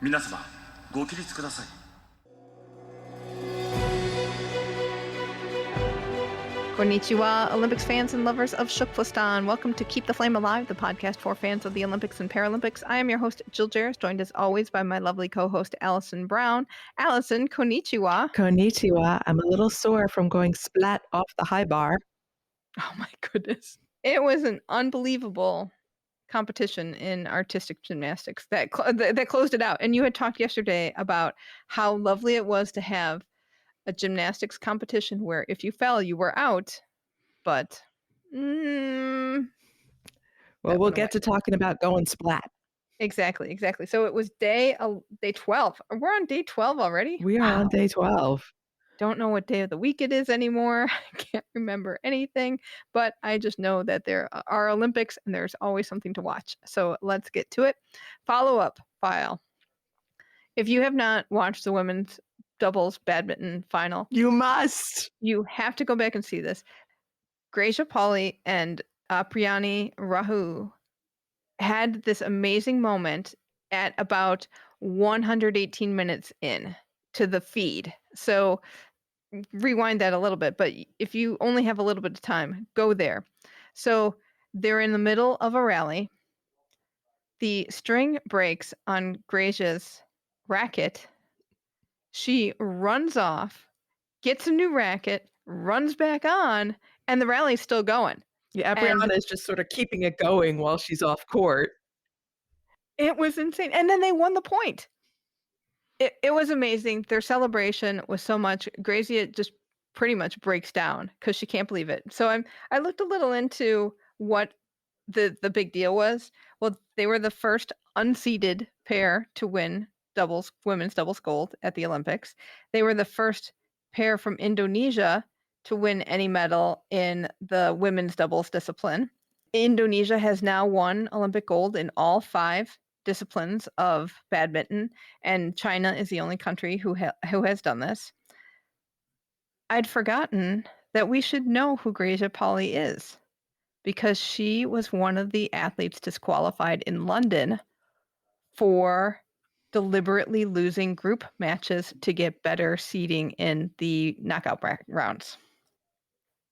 皆様ご起立ください。 Konnichiwa, Olympics fans and lovers of Shukflastan. Welcome to Keep the Flame Alive, the podcast for fans of the Olympics and Paralympics. I am your host, Jill Jarris, joined as always by my lovely co-host, Alison Brown. Alison, konnichiwa. Konnichiwa. I'm a little sore from going splat off the high bar. Oh my goodness. It was an unbelievable competition in artistic gymnastics that closed it out. And you had talked yesterday about how lovely it was to have a gymnastics competition where if you fell, you were out. But well, we'll get to talking about going splat. Exactly. So it was day 12. We're on day 12 already? We are on day 12. Don't know what day of the week it is anymore. I can't remember anything, but I just know that there are Olympics and there's always something to watch. So let's get to it. Follow-up file. If you have not watched the women's doubles badminton final, you must. You have to go back and see this. Greysia Polly and Apriyani Rahu had this amazing moment at about 118 minutes in to the feed. So rewind that a little bit, but if you only have a little bit of time, go there. So they're in the middle of a rally. The string breaks on Greysia's racket. She runs off, gets a new racket, runs back on, and the rally's still going. Yeah, Brianna is just sort of keeping it going while she's off court. It was insane. And then they won the point. It was amazing. Their celebration was so much. Greysia just pretty much breaks down because she can't believe it. So I looked a little into what the big deal was. Well, they were the first unseeded pair to win women's doubles gold at the Olympics. They were the first pair from Indonesia to win any medal in the women's doubles discipline. Indonesia has now won Olympic gold in all 5 disciplines of badminton, and China is the only country who has done this. I'd forgotten that we should know who Greysia Polly is because she was one of the athletes disqualified in London for deliberately losing group matches to get better seeding in the knockout rounds.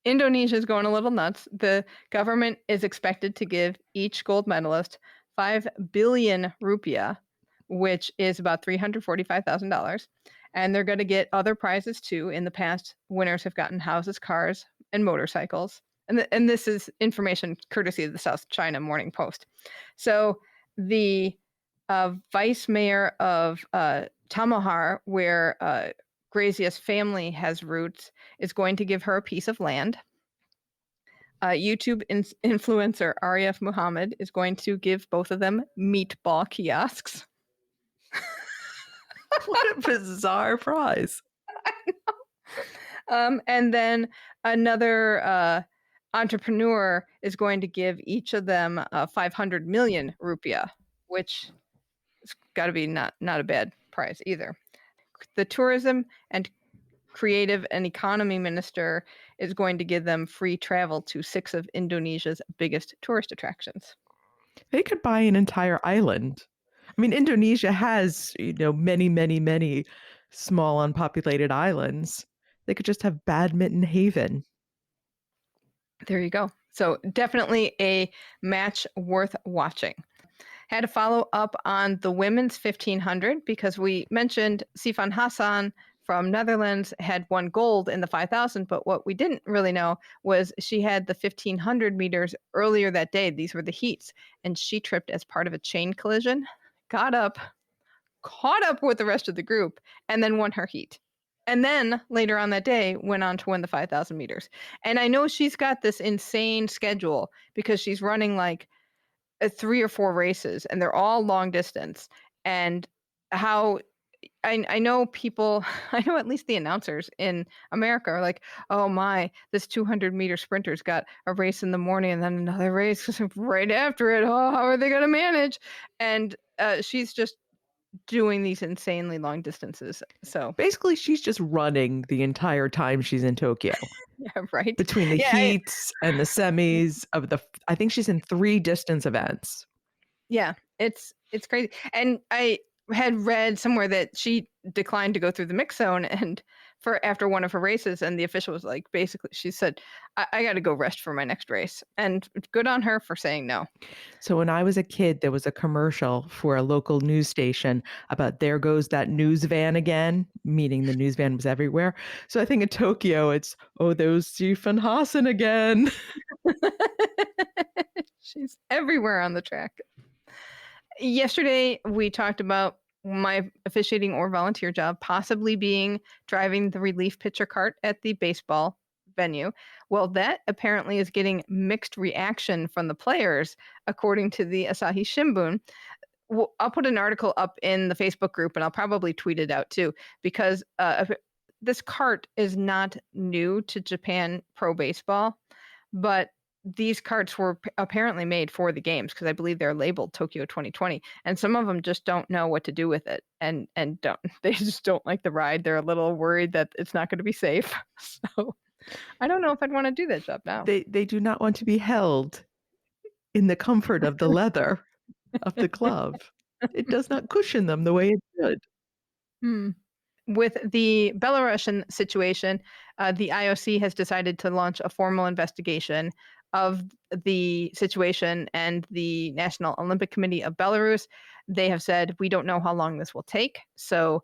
Indonesia is going a little nuts. The government is expected to give each gold medalist 5 billion rupiah, which is about $345,000. And they're going to get other prizes too. In the past, winners have gotten houses, cars, and motorcycles. And this is information courtesy of the South China Morning Post. So the vice mayor of Tamahar, where Greysia's family has roots, is going to give her a piece of land. YouTube influencer Arif Muhammad is going to give both of them meatball kiosks. What a bizarre prize. I know. And then another entrepreneur is going to give each of them 500 million rupiah, which has got to be not a bad prize either. The tourism and creative and economy minister is going to give them free travel to 6 of Indonesia's biggest tourist attractions. They could buy an entire island. I mean, Indonesia has, many, many, many small unpopulated islands. They could just have Badminton Haven. There you go. So definitely a match worth watching. Had to follow up on the women's 1500 because we mentioned Sifan Hassan from Netherlands had won gold in the 5,000, but what we didn't really know was she had the 1,500 meters earlier that day. These were the heats, and she tripped as part of a chain collision, caught up with the rest of the group, and then won her heat. And then later on that day, went on to win the 5,000 meters. And I know she's got this insane schedule because she's running like 3 or 4 races, and they're all long distance. And how I know people, I know at least the announcers in America are like, oh my, this 200-meter sprinter's got a race in the morning and then another race right after it. Oh, how are they going to manage? And she's just doing these insanely long distances. So basically, she's just running the entire time she's in Tokyo. Yeah, right. Between the heats and the semis of I think she's in 3 distance events. Yeah, it's crazy. And I had read somewhere that she declined to go through the mix zone and after one of her races, and the official was like, basically, she said, I got to go rest for my next race. And good on her for saying no. So when I was a kid, there was a commercial for a local news station about there goes that news van again, meaning the news van was everywhere. So I think in Tokyo, it's, oh, those Stephen Hassan again. She's everywhere on the track. Yesterday, we talked about my officiating or volunteer job possibly being driving the relief pitcher cart at the baseball venue. Well, that apparently is getting mixed reaction from the players, according to the Asahi Shimbun. I'll put an article up in the Facebook group, and I'll probably tweet it out too, because this cart is not new to Japan pro baseball, but these carts were apparently made for the games, because I believe they're labeled Tokyo 2020, and some of them just don't know what to do with it, and they just don't like the ride. They're a little worried that it's not going to be safe. So I don't know if I'd want to do that job now. They do not want to be held in the comfort of the leather of the glove. It does not cushion them the way it should. With the Belarusian situation, the IOC has decided to launch a formal investigation of the situation, and the National Olympic Committee of Belarus, they have said, we don't know how long this will take. So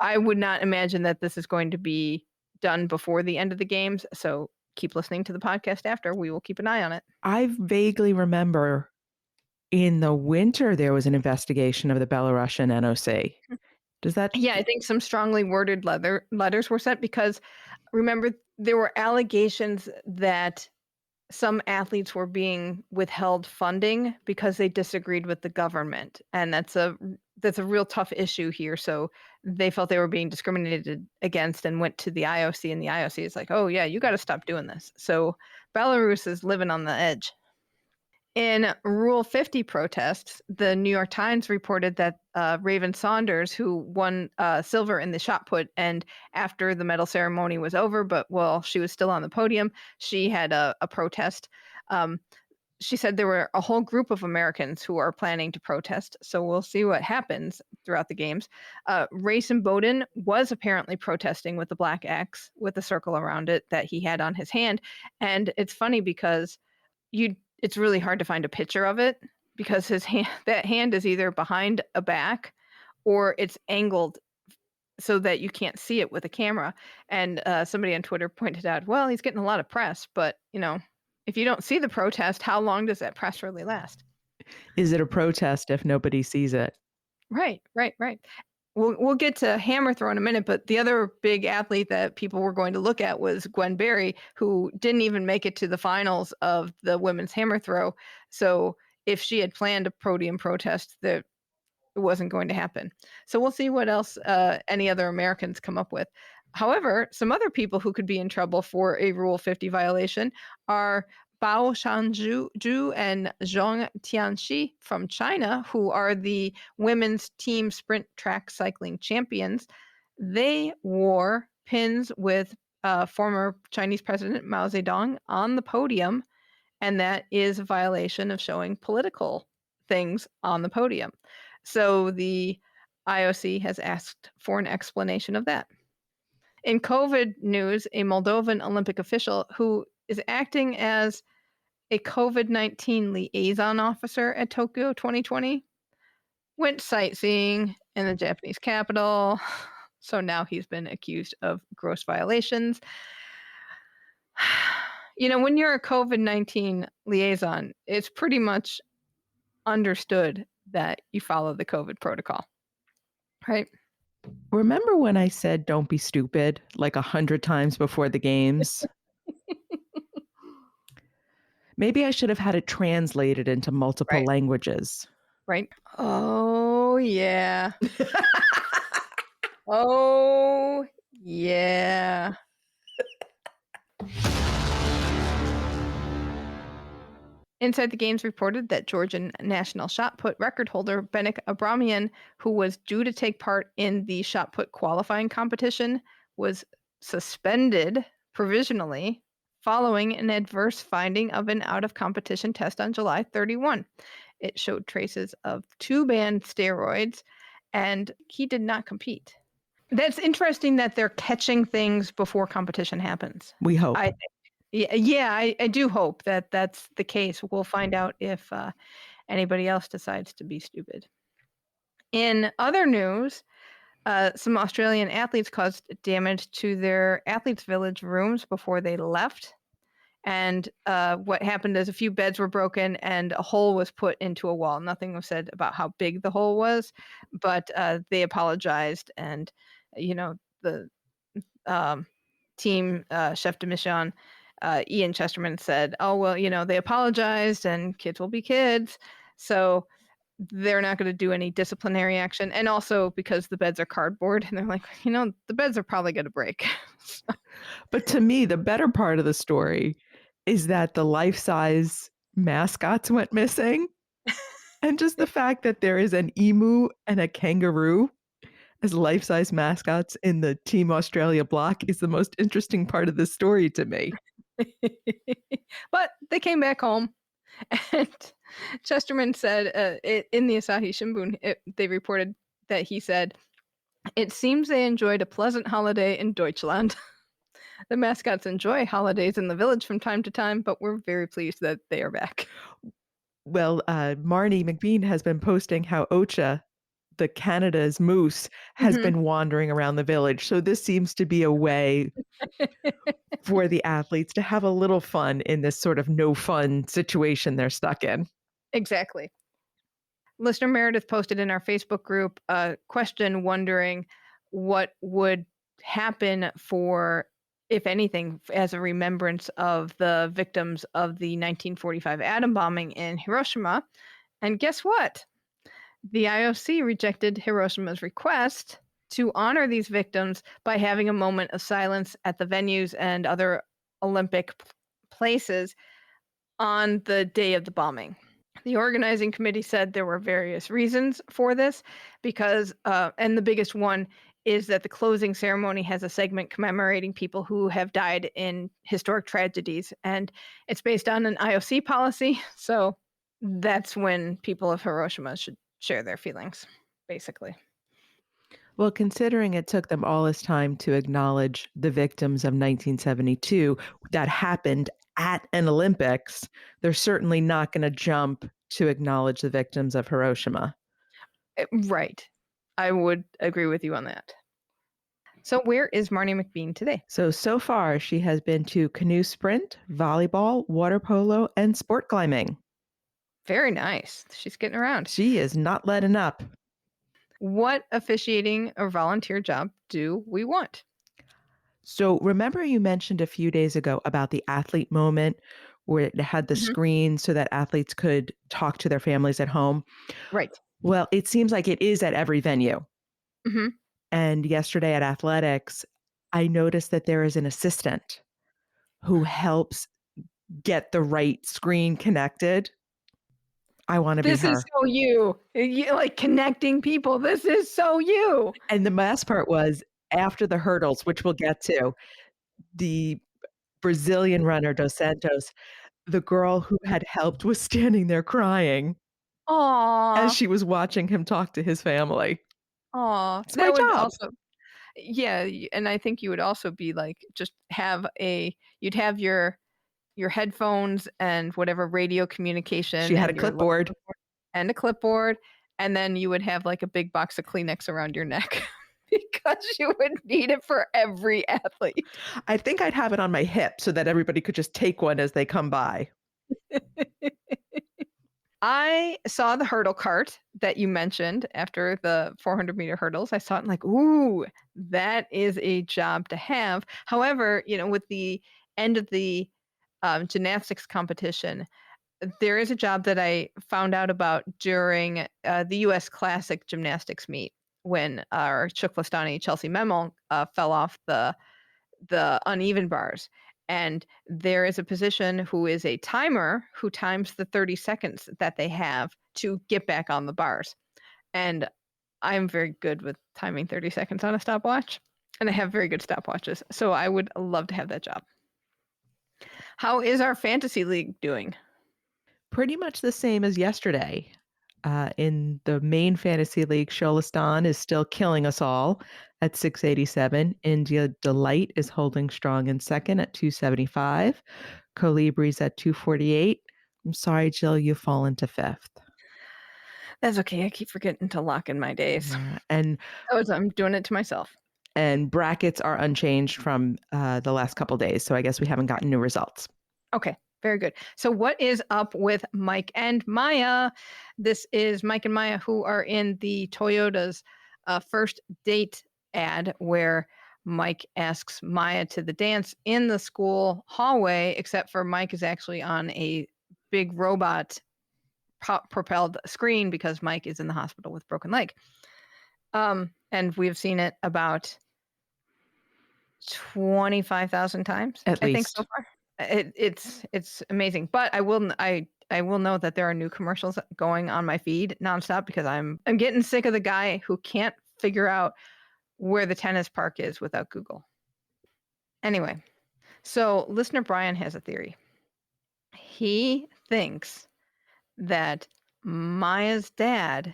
I would not imagine that this is going to be done before the end of the games. So keep listening to the podcast after. We will keep an eye on it. I vaguely remember in the winter there was an investigation of the Belarusian NOC. Does that? Yeah, I think some strongly worded letters were sent, because remember, there were allegations that some athletes were being withheld funding because they disagreed with the government, and that's a real tough issue here. So they felt they were being discriminated against and went to the IOC, and the IOC is like, oh yeah, you got to stop doing this. So Belarus is living on the edge. In Rule 50 protests, the New York Times reported that Raven Saunders, who won silver in the shot put, and after the medal ceremony was over, but while she was still on the podium, she had a protest. She said there were a whole group of Americans who are planning to protest, so we'll see what happens throughout the games. Rayson Bowden was apparently protesting with the black X with a circle around it that he had on his hand, and it's funny because it's really hard to find a picture of it, because that hand is either behind a back or it's angled so that you can't see it with a camera. And somebody on Twitter pointed out, well, he's getting a lot of press, but if you don't see the protest, how long does that press really last? Is it a protest if nobody sees it? Right. We'll get to hammer throw in a minute, but the other big athlete that people were going to look at was Gwen Berry, who didn't even make it to the finals of the women's hammer throw. So if she had planned a podium protest, that it wasn't going to happen. So we'll see what else any other Americans come up with. However, some other people who could be in trouble for a Rule 50 violation are Bao Shanzhu and Zhong Tianxi from China, who are the women's team sprint track cycling champions. They wore pins with former Chinese President Mao Zedong on the podium, and that is a violation of showing political things on the podium. So the IOC has asked for an explanation of that. In COVID news, a Moldovan Olympic official who is acting as a COVID-19 liaison officer at Tokyo 2020 went sightseeing in the Japanese capital. So now he's been accused of gross violations. When you're a COVID-19 liaison, it's pretty much understood that you follow the COVID protocol, right? Remember when I said don't be stupid like 100 times before the games? Maybe I should have had it translated into multiple languages. Right. Oh, yeah. Oh, yeah. Inside the Games reported that Georgian national shot put record holder Benik Abramian, who was due to take part in the shot put qualifying competition, was suspended provisionally following an adverse finding of an out-of-competition test on July 31. It showed traces of 2 banned steroids, and he did not compete. That's interesting that they're catching things before competition happens. We hope. I do hope that that's the case. We'll find out if anybody else decides to be stupid. In other news, some Australian athletes caused damage to their athletes' village rooms before they left. And what happened is a few beds were broken and a hole was put into a wall. Nothing was said about how big the hole was, but they apologized. And, the team chef de mission, Ian Chesterman, said, oh, well, they apologized and kids will be kids. So they're not going to do any disciplinary action. And also because the beds are cardboard and they're like, the beds are probably going to break. But to me, the better part of the story is that the life-size mascots went missing. And just the fact that there is an emu and a kangaroo as life-size mascots in the Team Australia block is the most interesting part of the story to me. But they came back home, and Chesterman said in the Asahi Shimbun, they reported that he said, "It seems they enjoyed a pleasant holiday in Deutschland." The mascots enjoy holidays in the village from time to time, but we're very pleased that they are back. Well, Marnie McBean has been posting how Ocha, the Canada's moose, has been wandering around the village. So this seems to be a way for the athletes to have a little fun in this sort of no fun situation they're stuck in. Exactly. Listener Meredith posted in our Facebook group a question wondering what would happen for, if anything, as a remembrance of the victims of the 1945 atom bombing in Hiroshima. And guess what? The IOC rejected Hiroshima's request to honor these victims by having a moment of silence at the venues and other Olympic places on the day of the bombing. The organizing committee said there were various reasons for this because, and the biggest one is that the closing ceremony has a segment commemorating people who have died in historic tragedies, and it's based on an IOC policy. So that's when people of Hiroshima should share their feelings, basically. Well, considering it took them all this time to acknowledge the victims of 1972 that happened at an Olympics, they're certainly not going to jump to acknowledge the victims of Hiroshima. Right. I would agree with you on that. So where is Marnie McBean today? So far, she has been to canoe sprint, volleyball, water polo, and sport climbing. Very nice. She's getting around. She is not letting up. What officiating or volunteer job do we want? So remember you mentioned a few days ago about the athlete moment where it had the screen so that athletes could talk to their families at home? Right. Well, it seems like it is at every venue. Mm-hmm. And yesterday at athletics, I noticed that there is an assistant who helps get the right screen connected. I want to be her. This is so you. Like connecting people. This is so you. And the best part was after the hurdles, which we'll get to, the Brazilian runner Dos Santos, the girl who had helped was standing there crying as Aww. she was watching him talk to his family. Aww. It's my job. Also, yeah, and I think you would also be like, just you'd have your headphones and whatever radio communication. She had a clipboard. And a clipboard, and then you would have like a big box of Kleenex around your neck because you would need it for every athlete. I think I'd have it on my hip so that everybody could just take one as they come by. I saw the hurdle cart that you mentioned after the 400-meter hurdles. I saw it and like, ooh, that is a job to have. However, with the end of the gymnastics competition, there is a job that I found out about during the U.S. Classic gymnastics meet when our TKFLASTANI Chelsea Memel fell off the uneven bars. And there is a position who is a timer who times the 30 seconds that they have to get back on the bars. And I'm very good with timing 30 seconds on a stopwatch, and I have very good stopwatches. So I would love to have that job. How is our fantasy league doing? Pretty much the same as yesterday. In the main fantasy league, Sholastan is still killing us all at 687. India Delight is holding strong in second at 275. Colibri's at 248. I'm sorry, Jill, you fall into fifth. That's okay. I keep forgetting to lock in my days. Yeah, and I'm doing it to myself. brackets are unchanged from the last couple days, so I guess we haven't gotten new results. Okay, very good. So what is up with Mike and Maya? This is Mike and Maya who are in the Toyota's first date ad where Mike asks Maya to the dance in the school hallway, except for Mike is actually on a big robot propelled screen because Mike is in the hospital with broken leg. And we've seen it about 25,000 times, At I think, least. so far. It's amazing, but I will note that there are new commercials going on my feed nonstop because I'm getting sick of the guy who can't figure out where the tennis park is without Google. Anyway, so listener Brian has a theory. He thinks that Maya's dad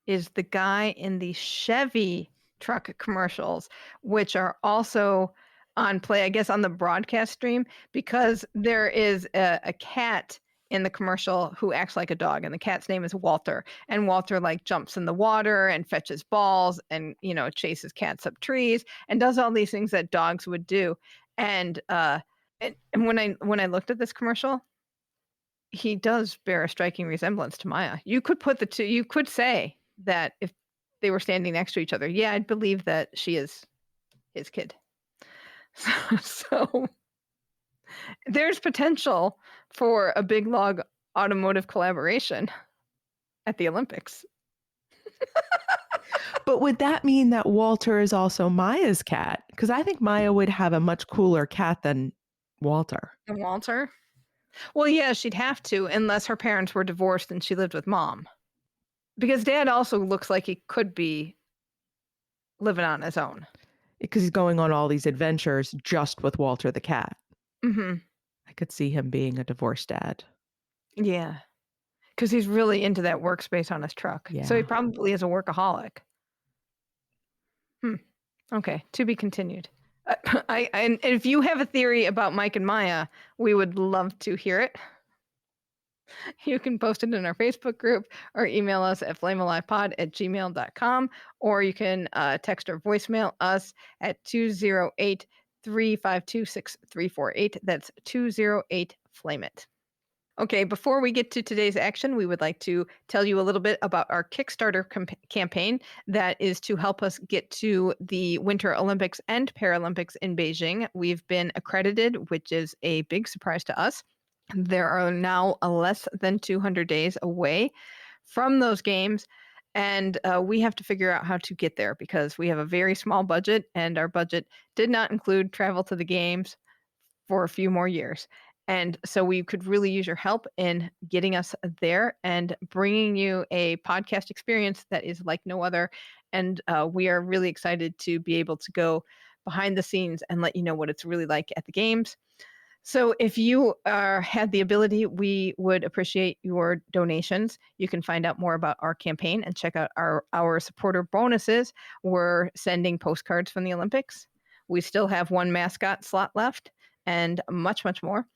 is the guy in the Chevy truck commercials, which are also on play, I guess, on the broadcast stream, because there is a cat in the commercial who acts like a dog, and the cat's name is Walter. And Walter like jumps in the water and fetches balls and chases cats up trees and does all these things that dogs would do. And when I looked at this commercial, he does bear a striking resemblance to Maya. You could put the two, you could say that if they were standing next to each other, yeah, I'd believe that she is his kid. So there's potential for a big log automotive collaboration at the Olympics. But would that mean that Walter is also Maya's cat? Because I think Maya would have a much cooler cat than Walter. And Walter? Well, yeah, she'd have to, unless her parents were divorced and she lived with mom. Because dad also looks like he could be living on his own. Because he's going on all these adventures just with Walter the cat. Mm-hmm. I could see him being a divorced dad. Yeah. Because he's really into that workspace on his truck. Yeah. So he probably is a workaholic. Okay, to be continued. And if you have a theory about Mike and Maya, we would love to hear it. You can post it in our Facebook group or email us at flamealivepod@gmail.com, or you can text or voicemail us at 208-352-6348. That's 208-FLAME-IT. Okay, before we get to today's action, we would like to tell you a little bit about our Kickstarter campaign that is to help us get to the Winter Olympics and Paralympics in Beijing. We've been accredited, which is a big surprise to us. There are now less than 200 days away from those games, and we have to figure out how to get there because we have a very small budget, and our budget did not include travel to the games for a few more years. And so we could really use your help in getting us there and bringing you a podcast experience that is like no other. And we are really excited to be able to go behind the scenes and let you know what it's really like at the games. So if you had the ability, we would appreciate your donations. You can find out more about our campaign and check out our supporter bonuses. We're sending postcards from the Olympics. We still have one mascot slot left and much, much more.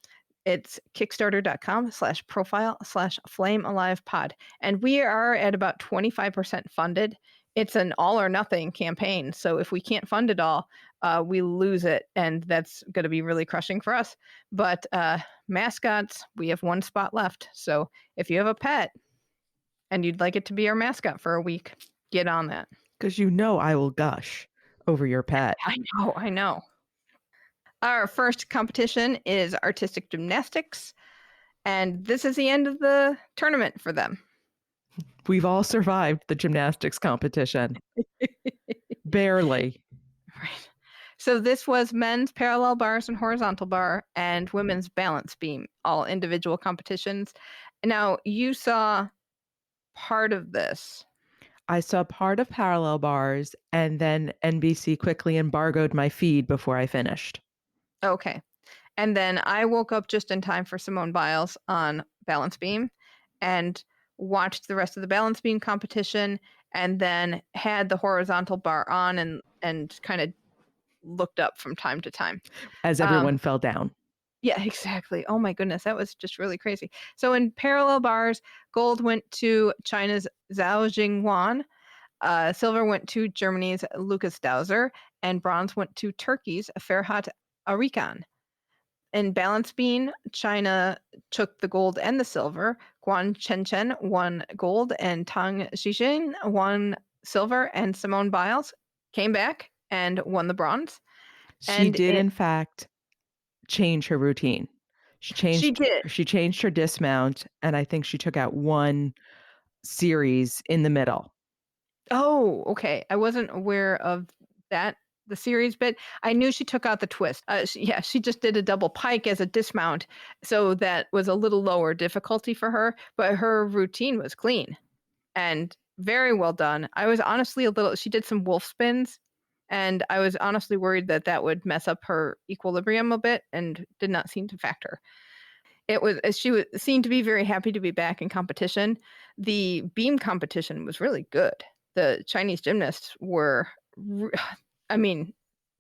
It's kickstarter.com/profile/flamealivepod. And we are at about 25% funded. It's an all or nothing campaign. So if we can't fund it all, we lose it. And that's going to be really crushing for us. But mascots, we have one spot left. So if you have a pet and you'd like it to be our mascot for a week, get on that. Because I will gush over your pet. I know. Our first competition is artistic gymnastics, and this is the end of the tournament for them. We've all survived the gymnastics competition. Barely. Right. So this was men's parallel bars and horizontal bar and women's balance beam, all individual competitions. Now, you saw part of this. I saw part of parallel bars, and then NBC quickly embargoed my feed before I finished. Okay. And then I woke up just in time for Simone Biles on balance beam. and watched the rest of the balance beam competition, and then had the horizontal bar on and kind of looked up from time to time. As everyone fell down. Yeah, exactly. Oh my goodness, that was just really crazy. So in parallel bars, gold went to China's Zhao Jingwan, silver went to Germany's Lucas Dowser, and bronze went to Turkey's Ferhat Arikan. In balance beam, China took the gold and the silver. Guan Chenchen won gold, and Tang Xixin won silver, and Simone Biles came back and won the bronze. She And did, in fact, change her routine. she did. She changed her dismount, and I think she took out one series in the middle. Oh, okay. I wasn't aware of that, the series bit. I knew she took out the twist. She just did a double pike as a dismount, so that was a little lower difficulty for her, but her routine was clean and very well done. I was honestly she did some wolf spins, and I was honestly worried that that would mess up her equilibrium a bit, and did not seem to factor. She seemed to be very happy to be back in competition. The beam competition was really good. The Chinese gymnasts were, I mean,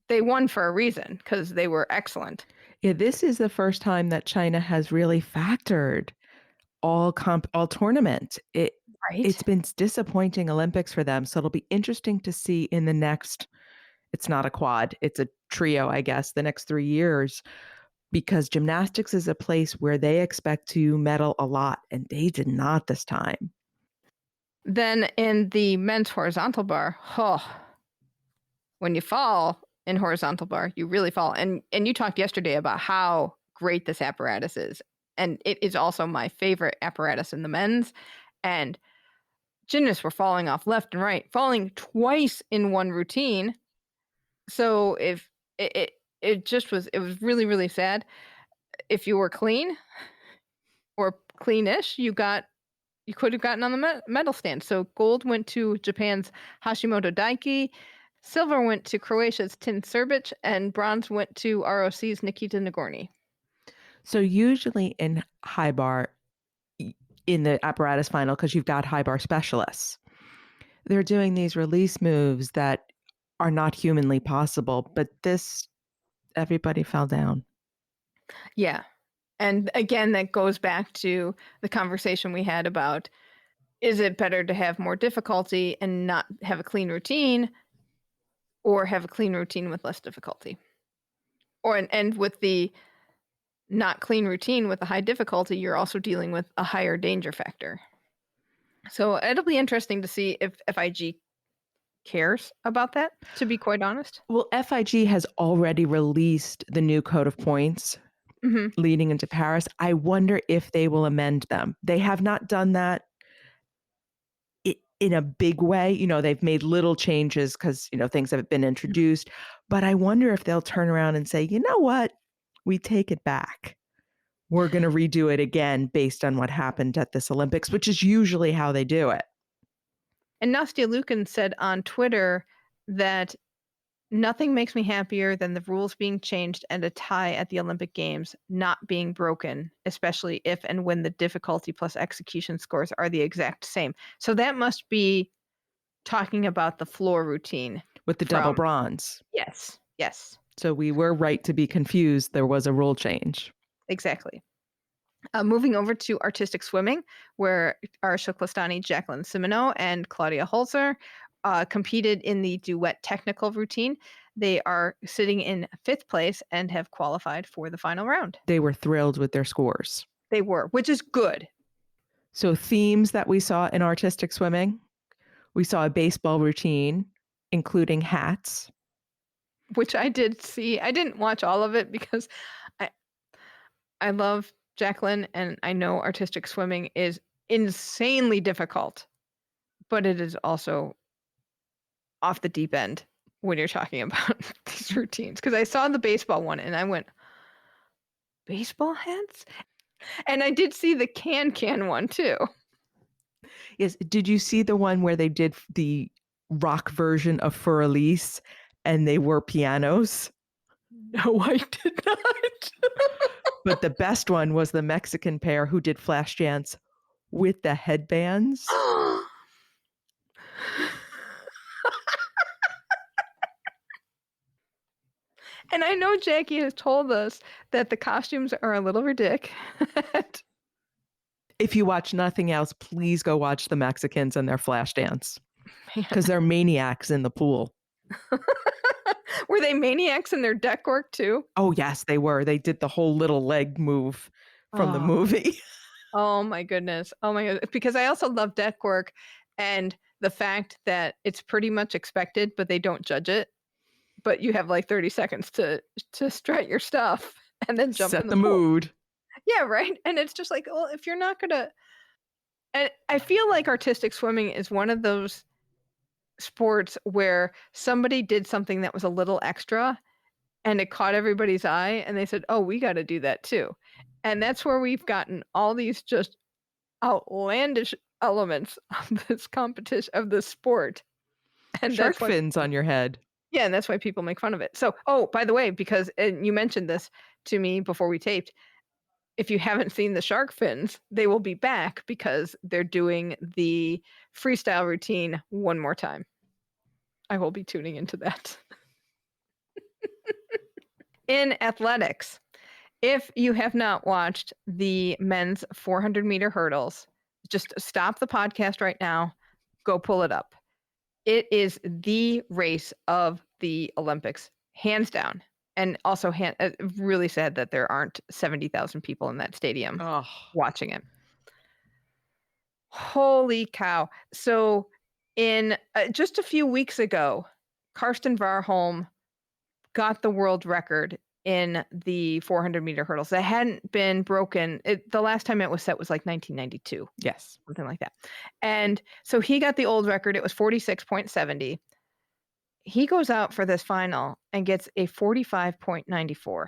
they won for a reason because they were excellent. Yeah, this is the first time that China has really factored all tournament. Right. It's been disappointing Olympics for them, so it'll be interesting to see in the next. It's not a quad; it's a trio, I guess. The next 3 years, because gymnastics is a place where they expect to medal a lot, and they did not this time. Then in the men's horizontal bar, when you fall in horizontal bar, you really fall. And you talked yesterday about how great this apparatus is. And it is also my favorite apparatus in the men's. And gymnasts were falling off left and right, falling twice in one routine. So if it was really, really sad. If you were clean or cleanish, you could have gotten on the medal stand. So gold went to Japan's Hashimoto Daiki, silver went to Croatia's Tin Srbic, and bronze went to ROC's Nikita Nagorny. So usually in high bar, in the apparatus final, because you've got high bar specialists, they're doing these release moves that are not humanly possible. But this, everybody fell down. Yeah. And again, that goes back to the conversation we had about, is it better to have more difficulty and not have a clean routine, or have a clean routine with less difficulty? And with the not clean routine with a high difficulty, you're also dealing with a higher danger factor. So it'll be interesting to see if FIG cares about that, to be quite honest. Well, FIG has already released the new code of points leading into Paris. I wonder if they will amend them. They have not done that in a big way. You know, they've made little changes because, you know, things have been introduced. But I wonder if they'll turn around and say, you know what? We take it back. We're going to redo it again based on what happened at this Olympics, which is usually how they do it. And Nastya Lukin said on Twitter that nothing makes me happier than the rules being changed and a tie at the Olympic Games not being broken, especially if and when the difficulty plus execution scores are the exact same. So that must be talking about the floor routine. With the double bronze. Yes. So we were right to be confused. There was a rule change. Exactly. Moving over to artistic swimming, where Arsha Klastani, Jacqueline Simoneau, and Claudia Holzer competed in the duet technical routine. They are sitting in 5th place and have qualified for the final round. They were thrilled with their scores. They were, which is good. So themes that we saw in artistic swimming, we saw a baseball routine, including hats. Which I did see. I didn't watch all of it because I love Jacqueline, and I know artistic swimming is insanely difficult, but it is also off the deep end when you're talking about these routines. Because I saw the baseball one and I went, baseball hats? And I did see the can one too. Yes. Did you see the one where they did the rock version of Fur Elise and they were pianos? No, I did not. But the best one was the Mexican pair who did flash dance with the headbands. And I know Jackie has told us that the costumes are a little ridiculous. If you watch nothing else, please go watch the Mexicans and their flash dance because they're maniacs in the pool. Were they maniacs in their deck work too? Oh, yes, they were. They did the whole little leg move from the movie. Oh my goodness. Oh my goodness. Because I also love deck work and the fact that it's pretty much expected, but they don't judge it. But you have like 30 seconds to strut your stuff and then jump Set in the pool. mood. Yeah, right. And it's just like, well, if you're not gonna, and I feel like artistic swimming is one of those sports where somebody did something that was a little extra and it caught everybody's eye and they said, oh, we got to do that too. And that's where we've gotten all these just outlandish elements of this competition, of this sport. And Shark that's why, fins on your head. yeah, and that's why people make fun of it. So, oh, by the way, because you mentioned this to me before we taped, if you haven't seen the shark fins, they will be back because they're doing the freestyle routine one more time. I will be tuning into that. In athletics, if you have not watched the men's 400-meter hurdles, just stop the podcast right now. Go pull it up. It is the race of the Olympics, hands down. And also, really sad that there aren't 70,000 people in that stadium watching it. Holy cow. So in just a few weeks ago, Karsten Warholm got the world record in the 400-meter hurdles. That hadn't been broken. The last time it was set was like 1992. Yes. Something like that. And so he got the old record. It was 46.70. He goes out for this final and gets a 45.94.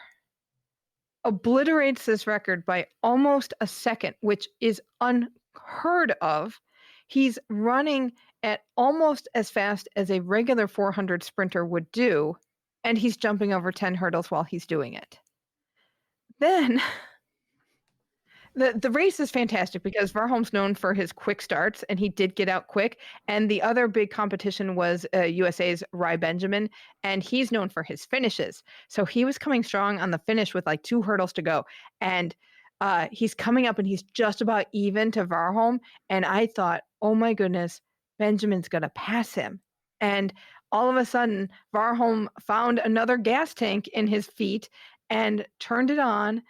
Obliterates this record by almost a second, which is unheard of. He's running at almost as fast as a regular 400 sprinter would do, and he's jumping over 10 hurdles while he's doing it. Then the race is fantastic because Varholm's known for his quick starts, and he did get out quick. And the other big competition was USA's Rai Benjamin, and he's known for his finishes. So he was coming strong on the finish with like 2 hurdles to go. And he's coming up and he's just about even to Varholm. And I thought, oh my goodness, Benjamin's going to pass him. And all of a sudden, Varholm found another gas tank in his feet and turned it on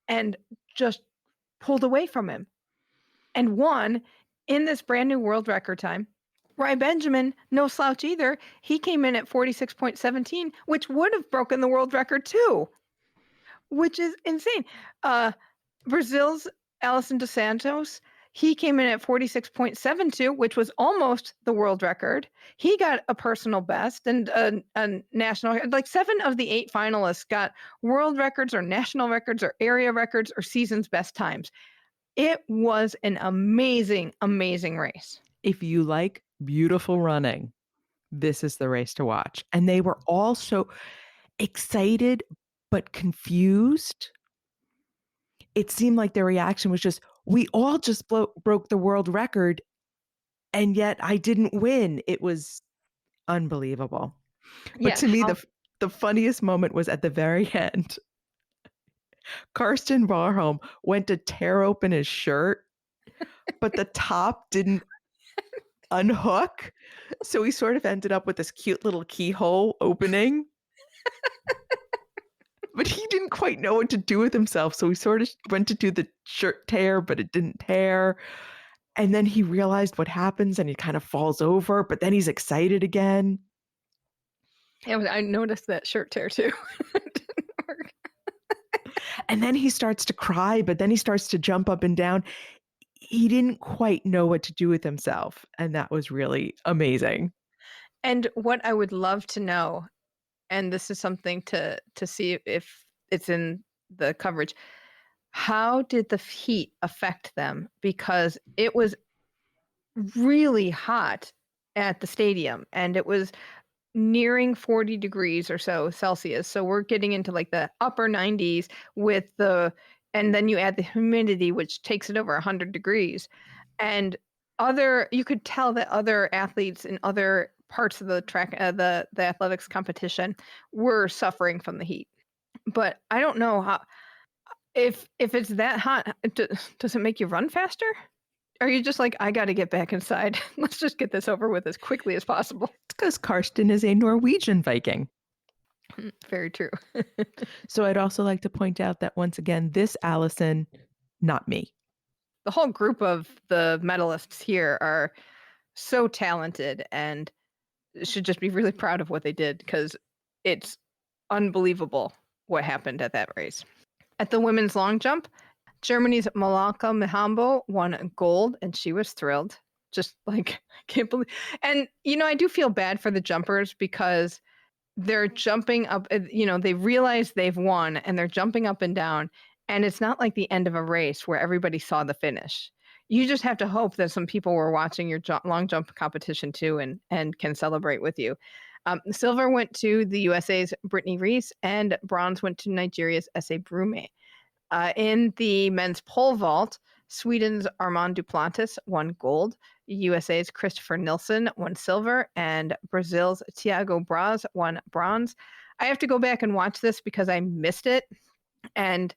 and just pulled away from him and won in this brand new world record time. Rai Benjamin, no slouch either. He came in at 46.17, which would have broken the world record too, which is insane. Brazil's Alison dos Santos, he came in at 46.72, which was almost the world record. He got a personal best and a national, like 7 of the 8 finalists got world records or national records or area records or season's best times. It was an amazing, amazing race. If you like beautiful running, this is the race to watch. And they were all so excited but confused. It seemed like their reaction was just, we all just broke the world record, and yet I didn't win. It was unbelievable. But to me, the funniest moment was at the very end. Karsten Warholm went to tear open his shirt, but the top didn't unhook. So he sort of ended up with this cute little keyhole opening. But he didn't quite know what to do with himself. So he sort of went to do the shirt tear, but it didn't tear. And then he realized what happens and he kind of falls over, but then he's excited again. Yeah, I noticed that shirt tear too. It didn't work. And then he starts to cry, but then he starts to jump up and down. He didn't quite know what to do with himself. And that was really amazing. And what I would love to know, and this is something to see if it's in the coverage, how did the heat affect them? Because it was really hot at the stadium and it was nearing 40 degrees or so Celsius. So we're getting into like the upper 90s and then you add the humidity, which takes it over 100 degrees. And you could tell that other athletes in other parts of the track, the athletics competition were suffering from the heat. But I don't know how, if it's that hot, does it make you run faster? Are you just like, I got to get back inside? Let's just get this over with as quickly as possible. It's because Karsten is a Norwegian Viking. Very true. So I'd also like to point out that once again, this Alison, not me. The whole group of the medalists here are so talented and should just be really proud of what they did, because it's unbelievable what happened at that race. At the women's long jump, Germany's Malaka Mihambo won gold, and she was thrilled. Just like, I can't believe. And, I do feel bad for the jumpers because they're jumping up, they realize they've won and they're jumping up and down. And it's not like the end of a race where everybody saw the finish. You just have to hope that some people were watching your long jump competition too and can celebrate with you. Silver went to the USA's Brittany Reese, and bronze went to Nigeria's Ese Brume. In the men's pole vault, Sweden's Armand Duplantis won gold. USA's Christopher Nilsson won silver, and Brazil's Thiago Braz won bronze. I have to go back and watch this because I missed it, and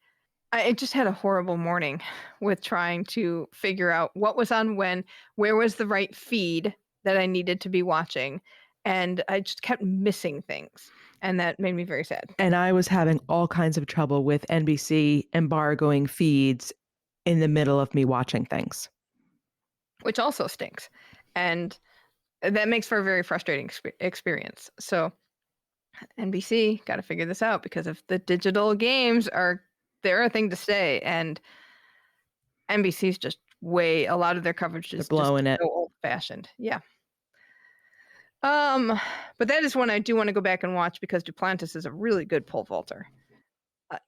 I just had a horrible morning with trying to figure out what was on when, where was the right feed that I needed to be watching, and I just kept missing things, and that made me very sad. And I was having all kinds of trouble with NBC embargoing feeds in the middle of me watching things. Which also stinks. And that makes for a very frustrating experience. So NBC got to figure this out, because if the digital games they're a thing to stay, and NBC's just a lot of their coverage is blowing just so old-fashioned. Yeah. But that is one I do want to go back and watch, because Duplantis is a really good pole vaulter.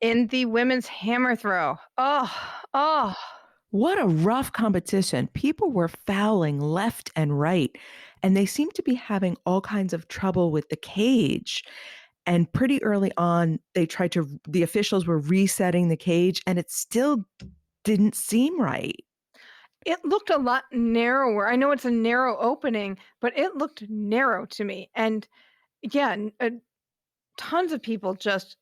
In the women's hammer throw, what a rough competition. People were fouling left and right, and they seemed to be having all kinds of trouble with the cage. And pretty early on, the officials were resetting the cage, and it still didn't seem right. It looked a lot narrower. I know it's a narrow opening, but it looked narrow to me. And yeah, tons of people just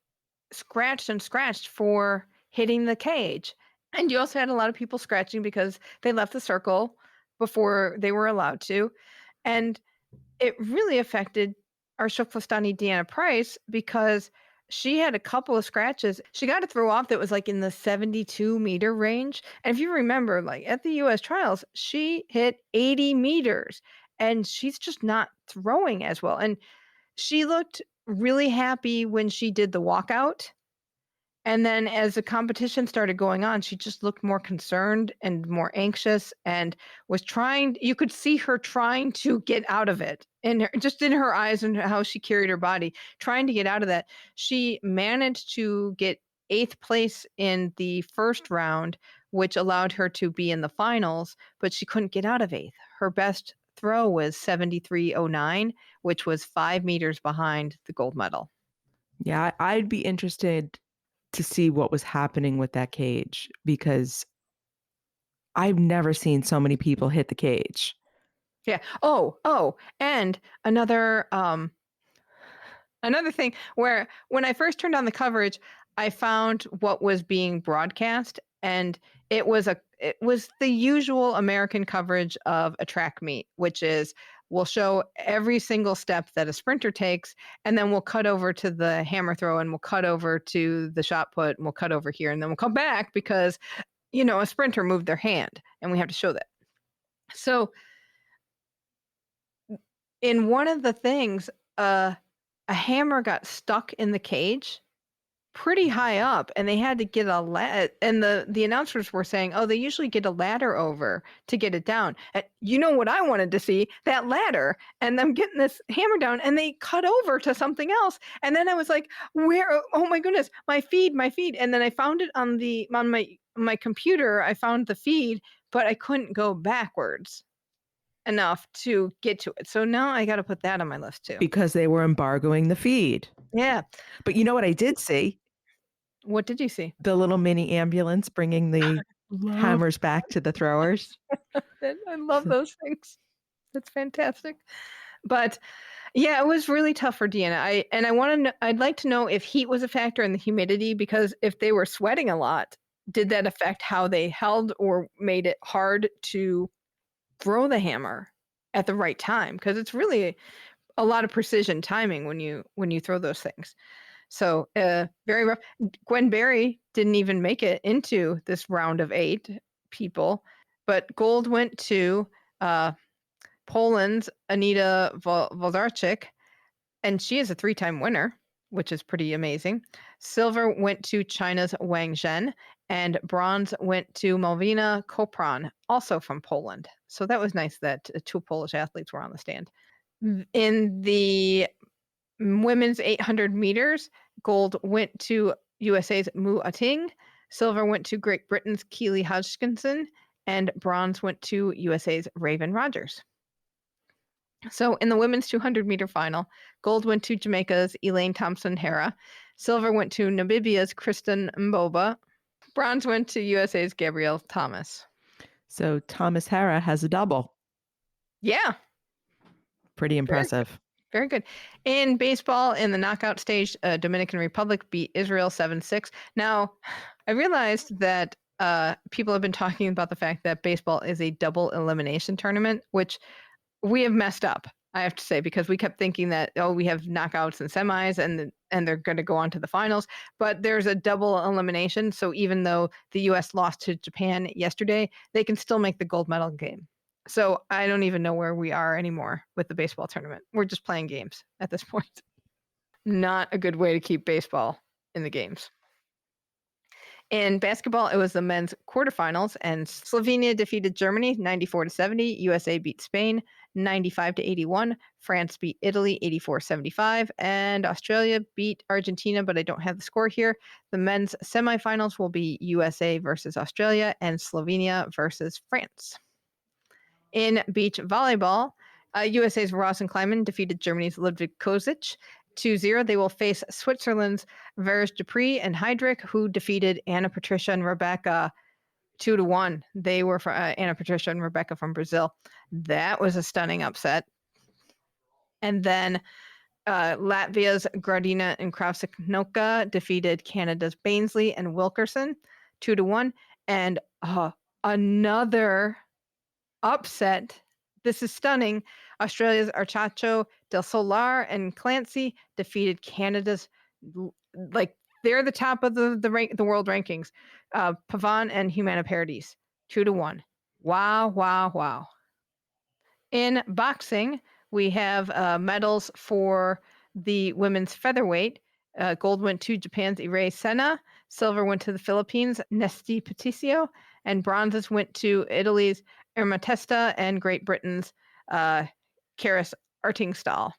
scratched for hitting the cage. And you also had a lot of people scratching because they left the circle before they were allowed to. And it really affected our TKFLASTANI DeAnna Price, because she had a couple of scratches. She got a throw off that was like in the 72-meter range. And if you remember, like at the US trials, she hit 80 meters, and she's just not throwing as well. And she looked really happy when she did the walkout. And then as the competition started going on, she just looked more concerned and more anxious, and you could see her trying to get out of it, and just in her eyes and how she carried her body, trying to get out of that. She managed to get 8th place in the first round, which allowed her to be in the finals, but she couldn't get out of 8th. Her best throw was 73.09, which was 5 meters behind the gold medal. Yeah, I'd be interested to see what was happening with that cage, because I've never seen so many people hit the cage. Yeah. Oh, and another thing, where when I first turned on the coverage, I found what was being broadcast, and it was the usual American coverage of a track meet, which is we'll show every single step that a sprinter takes, and then we'll cut over to the hammer throw, and we'll cut over to the shot put, and we'll cut over here, and then we'll come back because, a sprinter moved their hand, and we have to show that. So in one of the things, a hammer got stuck in the cage pretty high up, and they had to get a ladder, and the announcers were saying, oh, they usually get a ladder over to get it down. And you know what I wanted to see? That ladder, and them getting this hammer down, and they cut over to something else. And then I was like, where? Oh my goodness, my feed. And then I found it on my computer. I found the feed, but I couldn't go backwards enough to get to it. So now I got to put that on my list too. Because they were embargoing the feed. Yeah. But you know what I did see? What did you see? The little mini ambulance bringing the Hammers back to the throwers. I love those things. That's fantastic. But yeah, it was really tough for Deanna. I'd like to know if heat was a factor in the humidity, because if they were sweating a lot, did that affect how they held or made it hard to throw the hammer at the right time? Because it's really a lot of precision timing when you throw those things. So very rough. Gwen Berry didn't even make it into this round of 8 people, but gold went to Poland's Anita Włodarczyk, and she is a 3-time winner, which is pretty amazing. Silver went to China's Wang Zhen, and bronze went to Malwina Kopron, also from Poland. So that was nice that 2 Polish athletes were on the stand. In the women's 800 meters, gold went to USA's Mu Ating, silver went to Great Britain's Keely Hodgkinson, and bronze went to USA's Raven Rogers. So in the women's 200-meter final, gold went to Jamaica's Elaine Thompson-Hera, silver went to Namibia's Kristen Mboba, bronze went to USA's Gabrielle Thomas. So Thomas Hara has a double. Yeah. Pretty impressive. Very good. In baseball, in the knockout stage, Dominican Republic beat Israel 7-6. Now, I realized that people have been talking about the fact that baseball is a double elimination tournament, which we have messed up, I have to say, because we kept thinking that, we have knockouts and semis and they're going to go on to the finals. But there's a double elimination. So even though the U.S. lost to Japan yesterday, they can still make the gold medal game. So I don't even know where we are anymore with the baseball tournament. We're just playing games at this point. Not a good way to keep baseball in the games. In basketball, it was the men's quarterfinals, and Slovenia defeated Germany 94-70. USA beat Spain 95-81. France beat Italy 84-75. And Australia beat Argentina, but I don't have the score here. The men's semifinals will be USA versus Australia and Slovenia versus France. In beach volleyball, USA's Ross Kleiman defeated Germany's Ludwig Kozic 2-0. They will face Switzerland's Veres Dupree and Heydrich, who defeated Anna Patricia and Rebecca 2-1. They were for Anna Patricia and Rebecca from Brazil. That was a stunning upset. And then Latvia's Gradina and Krausik-Noka defeated Canada's Bainsley and Wilkerson 2-1. And another upset. This is stunning. Australia's Archacho Del Solar and Clancy defeated Canada's, they're the top of the world rankings. Pavan and Humana Paradis 2-1. Wow. In boxing, we have medals for the women's featherweight. Gold went to Japan's Irei Senna, silver went to the Philippines' Nesti Patricio, and bronzes went to Italy's Irma Testa and Great Britain's Karis Artingstall.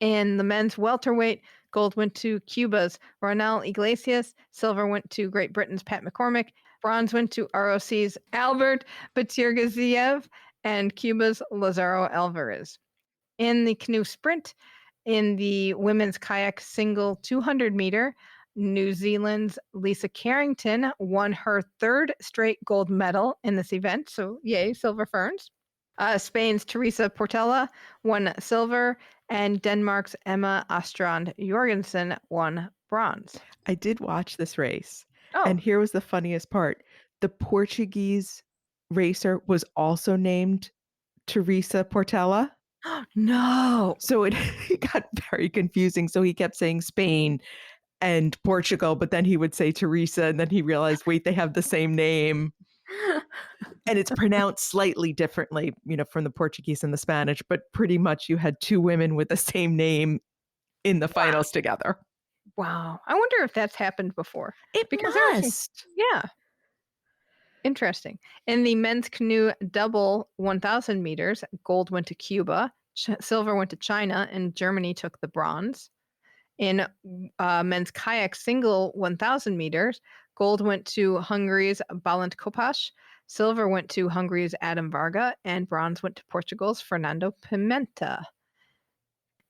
In the men's welterweight, gold went to Cuba's Ronald Iglesias, silver went to Great Britain's Pat McCormick, bronze went to ROC's Albert Batirgaziev, and Cuba's Lazaro Alvarez. In the canoe sprint, in the women's kayak single 200-meter, New Zealand's Lisa Carrington won her 3rd straight gold medal in this event. So yay, Silver Ferns. Spain's Teresa Portela won silver, and Denmark's Emma Ostrand Jorgensen won bronze. I did watch this race. Oh. And here was the funniest part. The Portuguese racer was also named Teresa Portela. No. So it got very confusing. So he kept saying Spain and Portugal, but then he would say Teresa, and then he realized, wait, they have the same name. And it's pronounced slightly differently, from the Portuguese and the Spanish, but pretty much you had 2 women with the same name in the finals together. Wow. I wonder if that's happened before. It must. Yeah. Interesting. In the men's canoe double 1,000 meters, gold went to Cuba, silver went to China, and Germany took the bronze. In men's kayak single 1,000 meters, gold went to Hungary's Balint Kopas, silver went to Hungary's Adam Varga, and bronze went to Portugal's Fernando Pimenta.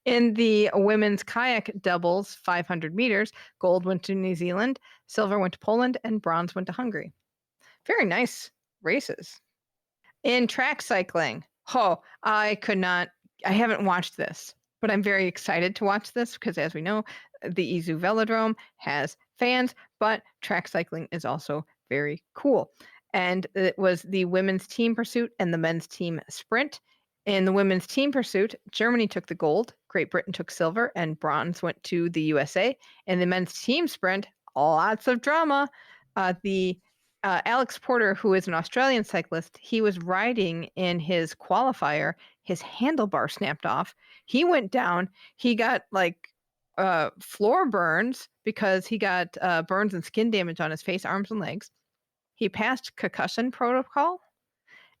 In the women's kayak doubles 500 meters, gold went to New Zealand, silver went to Poland, and bronze went to Hungary. Very nice races. In track cycling, I haven't watched this, but I'm very excited to watch this because, as we know, the Izu Velodrome has fans, but track cycling is also very cool. And it was the women's team pursuit and the men's team sprint. In the women's team pursuit, Germany took the gold, Great Britain took silver, and bronze went to the USA. In the men's team sprint, lots of drama. The Alex Porter, who is an Australian cyclist, he was riding in his qualifier. His handlebar snapped off. He went down. He got floor burns because he got burns and skin damage on his face, arms, and legs. He passed concussion protocol.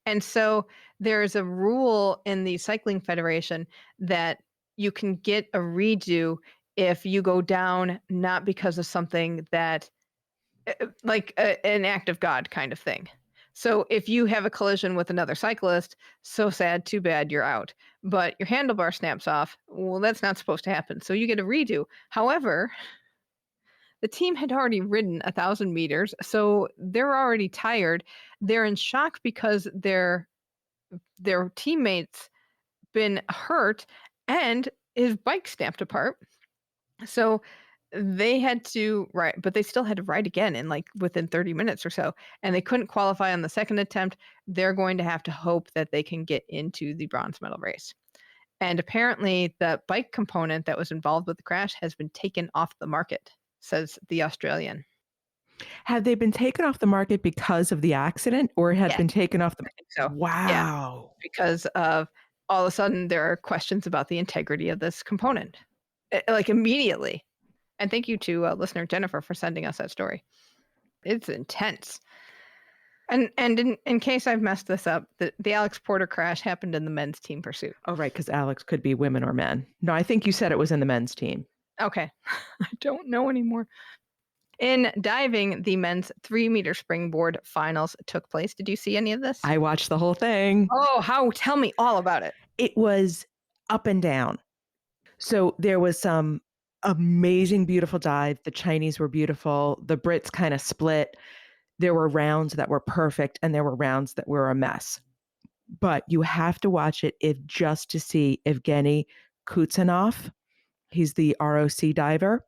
And so there's a rule in the Cycling Federation that you can get a redo if you go down not because of something that an act of God kind of thing. So if you have a collision with another cyclist, so sad, too bad, you're out. But your handlebar snaps off. Well, that's not supposed to happen. So you get a redo. However, the team had already ridden 1,000 meters, so they're already tired. They're in shock because their teammates been hurt and his bike snapped apart. So they had to ride, but they still had to ride again in within 30 minutes or so, and they couldn't qualify on the second attempt. They're going to have to hope that they can get into the bronze medal race. And apparently the bike component that was involved with the crash has been taken off the market, says the Australian. Have they been taken off the market because of the accident, or have been taken off the market? So, wow. Because of all of a sudden there are questions about the integrity of this component, immediately. And thank you to listener Jennifer for sending us that story. It's intense. And in case I've messed this up, the Alex Porter crash happened in the men's team pursuit. Oh, right, because Alex could be women or men. No, I think you said it was in the men's team. Okay. I don't know anymore. In diving, the men's 3-meter springboard finals took place. Did you see any of this? I watched the whole thing. Oh, tell me all about it. It was up and down. So there was some amazing, beautiful dive. The Chinese were beautiful. The Brits kind of split. There were rounds that were perfect and there were rounds that were a mess. But you have to watch it just to see Evgeny Kutsanov. He's the ROC diver.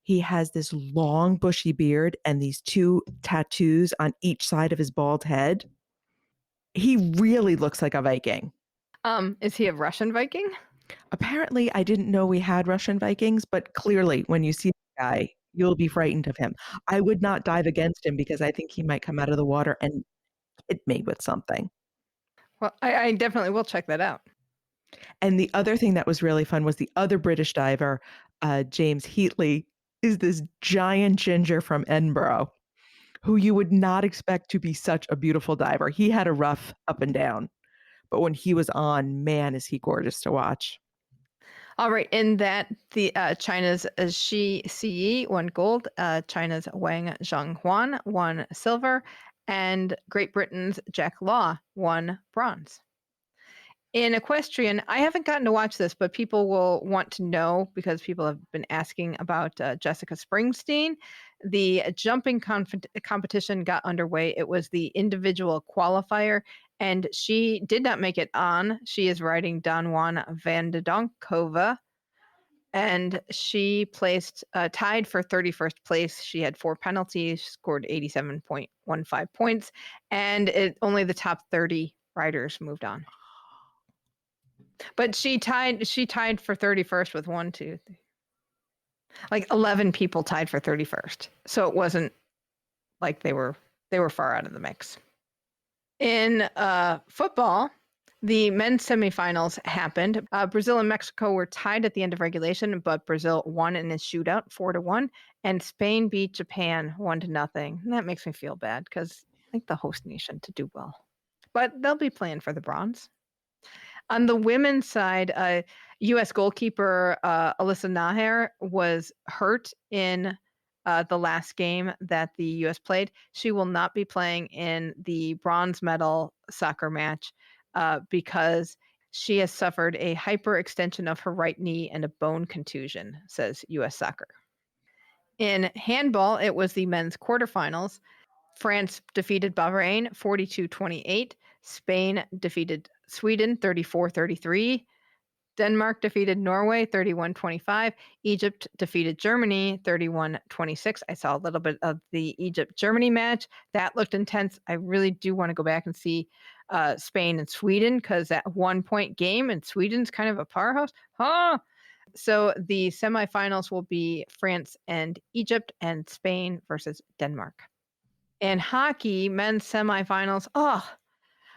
He has this long, bushy beard and these 2 tattoos on each side of his bald head. He really looks like a Viking. Is he a Russian Viking? Apparently, I didn't know we had Russian Vikings, but clearly, when you see the guy, you'll be frightened of him. I would not dive against him because I think he might come out of the water and hit me with something. Well, I definitely will check that out. And the other thing that was really fun was the other British diver, James Heatley, is this giant ginger from Edinburgh, who you would not expect to be such a beautiful diver. He had a rough up and down, but when he was on, man, is he gorgeous to watch. All right. In that, the China's Shi Siyi won gold. China's Wang Zhonghuan won silver. And Great Britain's Jack Law won bronze. In equestrian, I haven't gotten to watch this, but people will want to know because people have been asking about Jessica Springsteen. The jumping competition got underway. It was the individual qualifier, and she did not make it on. She is riding Don Juan van de Donkova, and she placed tied for 31st place. She had 4 penalties, scored 87.15 points, and only the top 30 riders moved on. But she tied for 31st with 1, 2, 3. 11 people tied for 31st. So it wasn't like they were far out of the mix. In football, the men's semifinals happened. Brazil and Mexico were tied at the end of regulation, but Brazil won in a shootout 4-1, and Spain beat Japan 1-0. And that makes me feel bad because I think the host nation to do well. But they'll be playing for the bronze. On the women's side, U.S. goalkeeper Alyssa Naher was hurt in the last game that the U.S. played. She will not be playing in the bronze medal soccer match because she has suffered a hyperextension of her right knee and a bone contusion, says U.S. Soccer. In handball, it was the men's quarterfinals. France defeated Bahrain 42-28. Spain defeated Sweden 34-33. Denmark defeated Norway 31-25. Egypt defeated Germany 31-26. I saw a little bit of the Egypt-Germany match. That looked intense. I really do want to go back and see Spain and Sweden, because that 1-point game, and Sweden's kind of a powerhouse. So the semifinals will be France and Egypt, and Spain versus Denmark. In hockey, men's semifinals.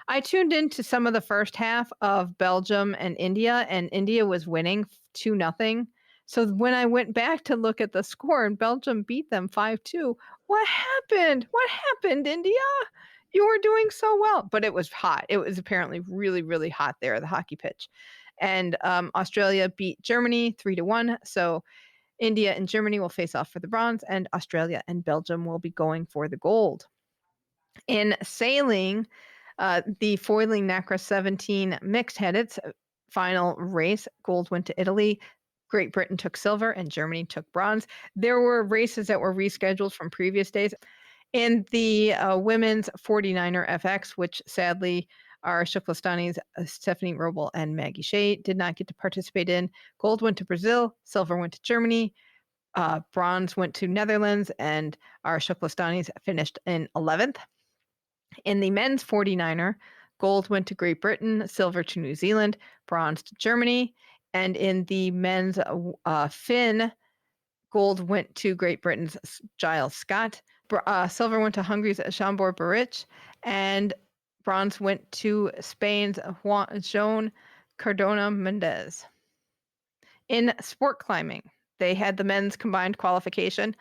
I tuned into some of the first half of Belgium and India was winning 2-0. So when I went back to look at the score, and Belgium beat them 5-2, what happened? What happened, India? You were doing so well. But it was hot. It was apparently really, really hot there, the hockey pitch. And Australia beat Germany 3-1. So India and Germany will face off for the bronze, and Australia and Belgium will be going for the gold. In sailing, the foiling NACRA 17 mixed had its final race. Gold went to Italy. Great Britain took silver, and Germany took bronze. There were races that were rescheduled from previous days. In the women's 49er FX, which sadly our Shukla-Stani's Stephanie Roble and Maggie Shea did not get to participate in. Gold went to Brazil, silver went to Germany, bronze went to Netherlands, and our Shukla-Stani's finished in 11th. In the men's 49er, gold went to Great Britain, silver to New Zealand, bronze to Germany. And in the men's Finn, gold went to Great Britain's Giles Scott, silver went to Hungary's Zsombor Baric, and bronze went to Spain's Joan Cardona Mendez. In sport climbing, they had the men's combined qualification.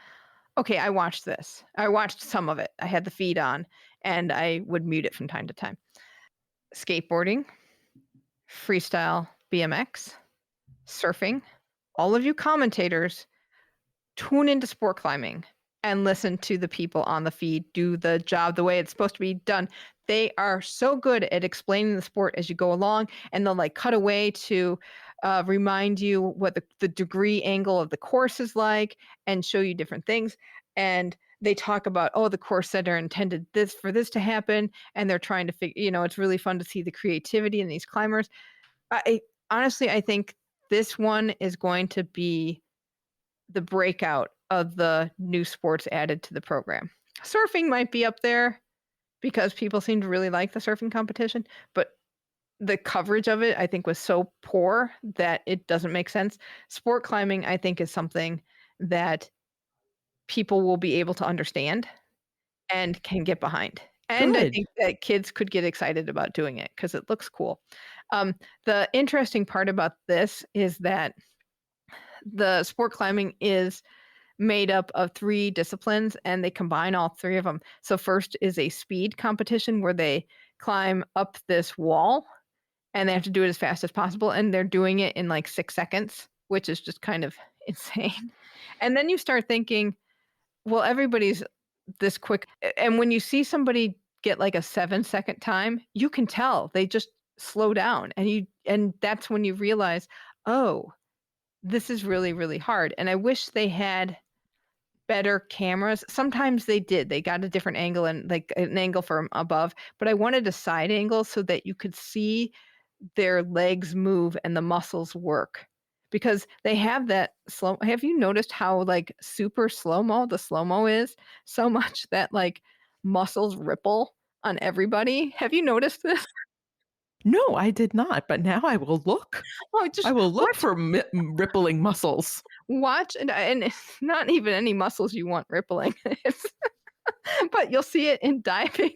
Okay, I watched this. I watched some of it. I had the feed on, and I would mute it from time to time. Skateboarding, freestyle BMX, surfing. All of you commentators, tune into sport climbing and listen to the people on the feed do the job the way it's supposed to be done. They are so good at explaining the sport as you go along, and they'll like cut away to remind you what the degree angle of the course is like, and show you different things. And they talk about, the course setter intended this for this to happen, and they're trying to figure, it's really fun to see the creativity in these climbers. Honestly, I think this one is going to be the breakout of the new sports added to the program. Surfing might be up there because people seem to really like the surfing competition, but the coverage of it, I think, was so poor that it doesn't make sense. Sport climbing, I think, is something that people will be able to understand and can get behind. And I think that kids could get excited about doing it because it looks cool. The interesting part about this is that the sport climbing is made up of 3 disciplines, and they combine all 3 of them. So first is a speed competition where they climb up this wall, and they have to do it as fast as possible, and they're doing it in like 6 seconds, which is just kind of insane. And then you start thinking, well, everybody's this quick. And when you see somebody get like a 7-second time, you can tell they just slow down, and that's when you realize, this is really, really hard. And I wish they had better cameras. Sometimes they did. They got a different angle, and like an angle from above, but I wanted a side angle so that you could see their legs move and the muscles work, because they have that slow. Have you noticed how like super slow-mo the slow-mo is so much that like muscles ripple on everybody? Have you noticed this? No, I did not, but now I will look. Just I will look watch, for rippling muscles. watch, and it's not even any muscles you want rippling. But you'll see it in diving.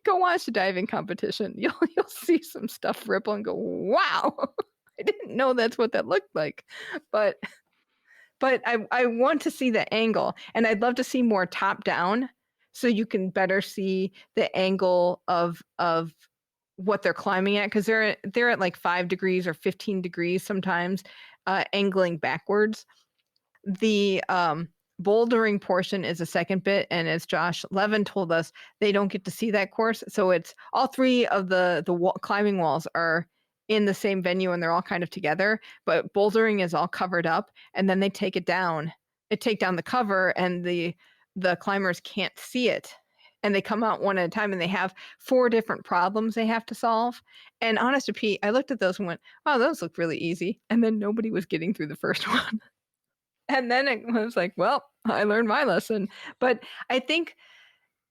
Go watch a diving competition. You'll see some stuff ripple and go, wow, I didn't know that's what that looked like. But I want to see the angle, and I'd love to see more top down so you can better see the angle of what they're climbing at, because they're at like 5 degrees or 15 degrees sometimes, angling backwards. The bouldering portion is a second bit, and as Josh Levin told us, they don't get to see that course. So it's all 3 of the climbing walls are in the same venue, and they're all kind of together, but bouldering is all covered up, and then they take it down. They take down the cover, and the the climbers can't see it. And they come out one at a time and they have 4 different problems they have to solve. And honest to Pete, I looked at those and went, oh, those look really easy. And then nobody was getting through the first one. And then it was like, well, I learned my lesson. But I think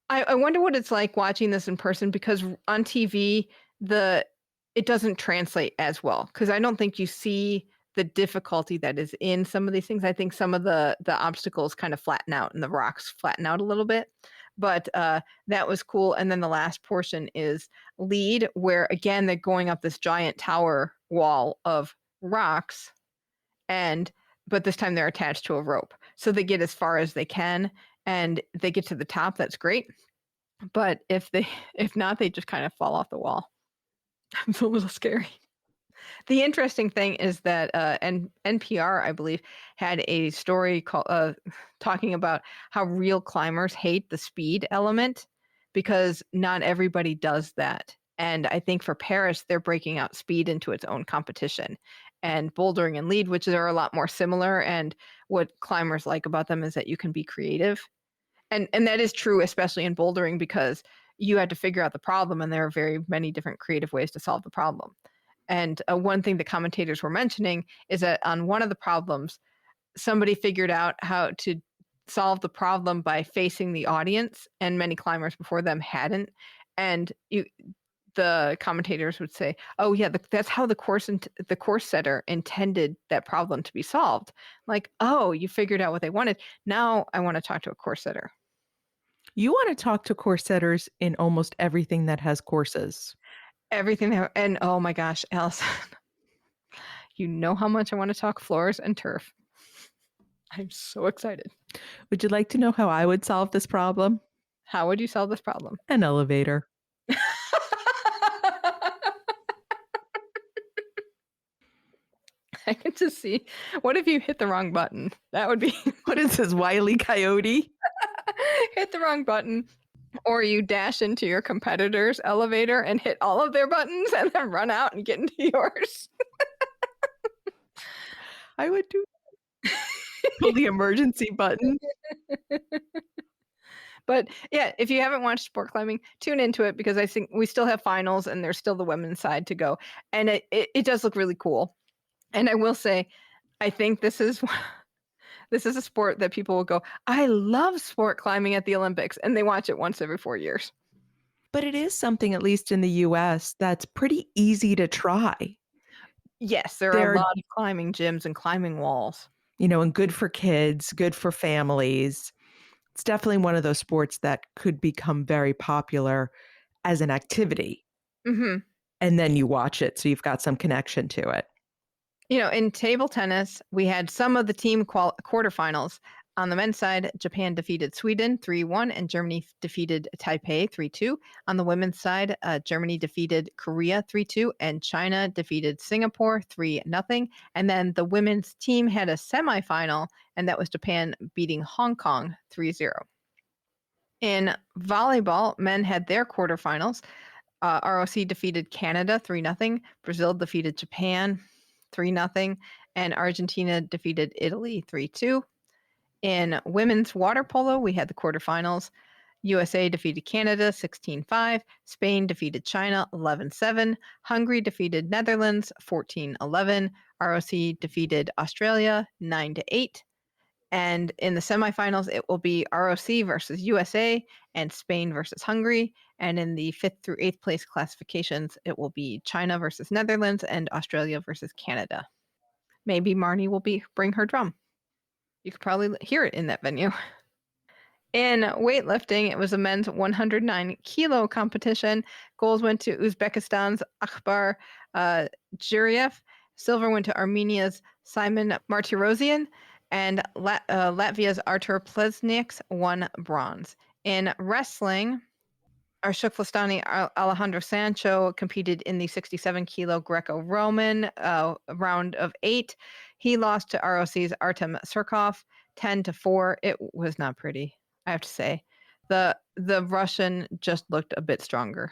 I wonder what it's like watching this in person, because on TV, it doesn't translate as well, because I don't think you see the difficulty that is in some of these things. I think some of the obstacles kind of flatten out and the rocks flatten out a little bit. But that was cool. And then the last portion is lead, where again they're going up this giant tower wall of rocks, but this time they're attached to a rope, so they get as far as they can, and they get to the top. That's great. But if not, they just kind of fall off the wall. It's a little scary. The interesting thing is that NPR, I believe, had a story talking about how real climbers hate the speed element, because not everybody does that. And I think for Paris, they're breaking out speed into its own competition. And bouldering and lead, which are a lot more similar, and what climbers like about them is that you can be creative. And that is true, especially in bouldering, because you had to figure out the problem, and there are very many different creative ways to solve the problem. And one thing the commentators were mentioning is that on one of the problems, somebody figured out how to solve the problem by facing the audience, and many climbers before them hadn't. And the commentators would say, "Oh yeah, that's how the course setter intended that problem to be solved." Like, oh, you figured out what they wanted. Now I want to talk to a course setter. You want to talk to course setters in almost everything that has courses. Everything and oh my gosh, Alison, you know how much I want to talk floors and turf. I'm so excited. Would you like to know how I would solve this problem? How would you solve this problem? An elevator. I can just see. What if you hit the wrong button? That would be. What is this, Wile E. Coyote? Hit the wrong button, or you dash into your competitor's elevator and hit all of their buttons and then run out and get into yours. I would do pull the emergency button. But yeah, if you haven't watched sport climbing, tune into it, because I think we still have finals and there's still the women's side to go. And it does look really cool. And I will say, I think this is a sport that people will go, I love sport climbing at the Olympics, and they watch it once every 4 years. But it is something, at least in the US, that's pretty easy to try. Yes, there are a lot of climbing gyms and climbing walls. And good for kids, good for families. It's definitely one of those sports that could become very popular as an activity. Mm-hmm. And then you watch it, so you've got some connection to it. In table tennis, we had some of the team quarterfinals. On the men's side, Japan defeated Sweden 3-1, and Germany defeated Taipei 3-2. On the women's side, Germany defeated Korea 3-2, and China defeated Singapore 3-0. And then the women's team had a semifinal, and that was Japan beating Hong Kong 3-0. In volleyball, men had their quarterfinals. ROC defeated Canada 3-0. Brazil defeated Japan 3-0, and Argentina defeated Italy 3-2. In women's water polo, we had the quarterfinals. USA defeated Canada 16-5. Spain defeated China 11-7. Hungary defeated Netherlands 14-11. ROC defeated Australia 9-8. And in the semifinals, it will be ROC versus USA and Spain versus Hungary. And in the 5th through 8th place classifications, it will be China versus Netherlands and Australia versus Canada. Maybe Marnie will bring her drum. You could probably hear it in that venue. In weightlifting, it was a men's 109 kilo competition. Gold went to Uzbekistan's Akbar Juriev. Silver went to Armenia's Simon Martirosyan. And Latvia's Artur Plesnieks won bronze. In wrestling, our TKFLASTANI Alejandro Sancho competed in the 67 kilo Greco-Roman round of 8. He lost to ROC's Artem Surkov 10-4. It was not pretty, I have to say. The Russian just looked a bit stronger.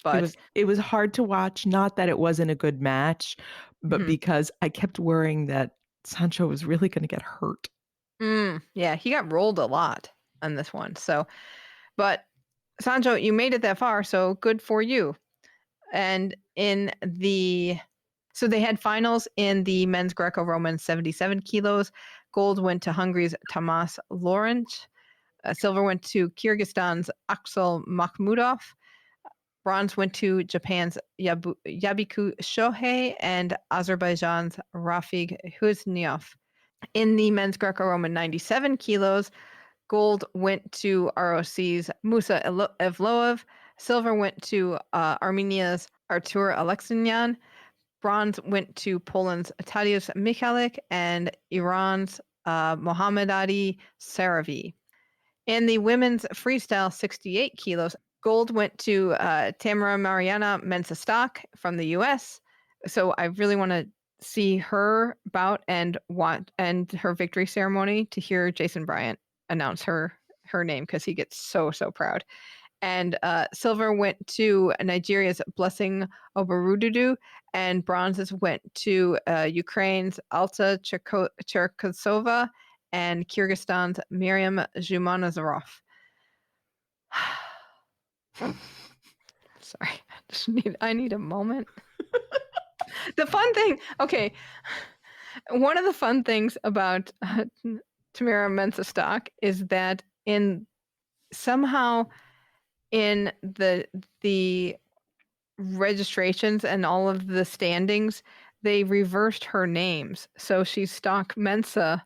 But it was hard to watch. Not that it wasn't a good match, but because I kept worrying that Sancho was really going to get hurt. Yeah, he got rolled a lot. on this one. So, but Sanjo, you made it that far, so good for you. And so they had finals in the men's Greco-Roman 77 kilos. Gold went to Hungary's Tamas Lawrence. Silver went to Kyrgyzstan's Aksel Makhmudov. Bronze went to Japan's Yabiku Shohei and Azerbaijan's Rafig Huzniov. In the men's Greco-Roman 97 kilos, gold went to ROC's Musa Evloev. Silver went to Armenia's Artur Alexinyan. Bronze went to Poland's Tadeusz Michalik and Iran's Mohammadi Saravi. In the women's freestyle 68 kilos, gold went to Tamara Mariana Mensah-Stock from the U.S. So I really want to see her bout and her victory ceremony to hear Jason Bryant announce her name, because he gets so proud. And silver went to Nigeria's Blessing Obarududu, and bronzes went to Ukraine's Alta Cherkasova and Kyrgyzstan's Miriam Zhumanazarov. Sorry, I need a moment. The fun thing, okay, one of the fun things about Tamara Mensah-Stock is that somehow in the registrations and all of the standings, they reversed her names. So she's Stock Mensah,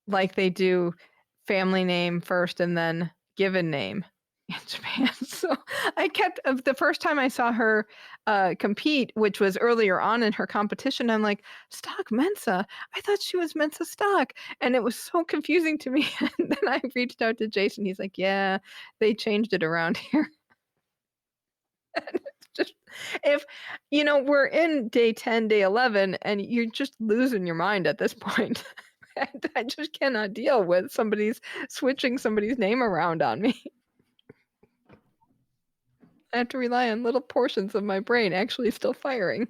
like they do family name first and then given name in Japan. So I kept, the first time I saw her compete, which was earlier on in her competition, I'm like, Stock Mensah? I thought she was Mensah-Stock. And it was so confusing to me. And then I reached out to Jason. He's like, yeah, they changed it around here. And it's just, if, we're in day 10, day 11, and you're just losing your mind at this point. And I just cannot deal with switching somebody's name around on me. I have to rely on little portions of my brain actually still firing.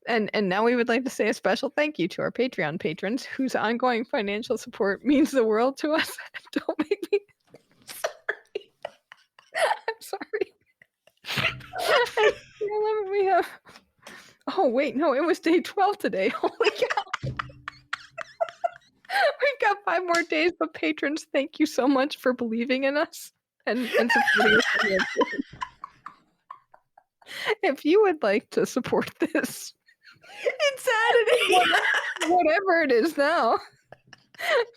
And now we would like to say a special thank you to our Patreon patrons, whose ongoing financial support means the world to us. Don't make me sorry. I'm sorry. We have. Oh wait, no, it was day 12 today. Holy cow! We've got 5 more days, but patrons, thank you so much for believing in us and supporting us. If you would like to support this insanity, whatever it is now,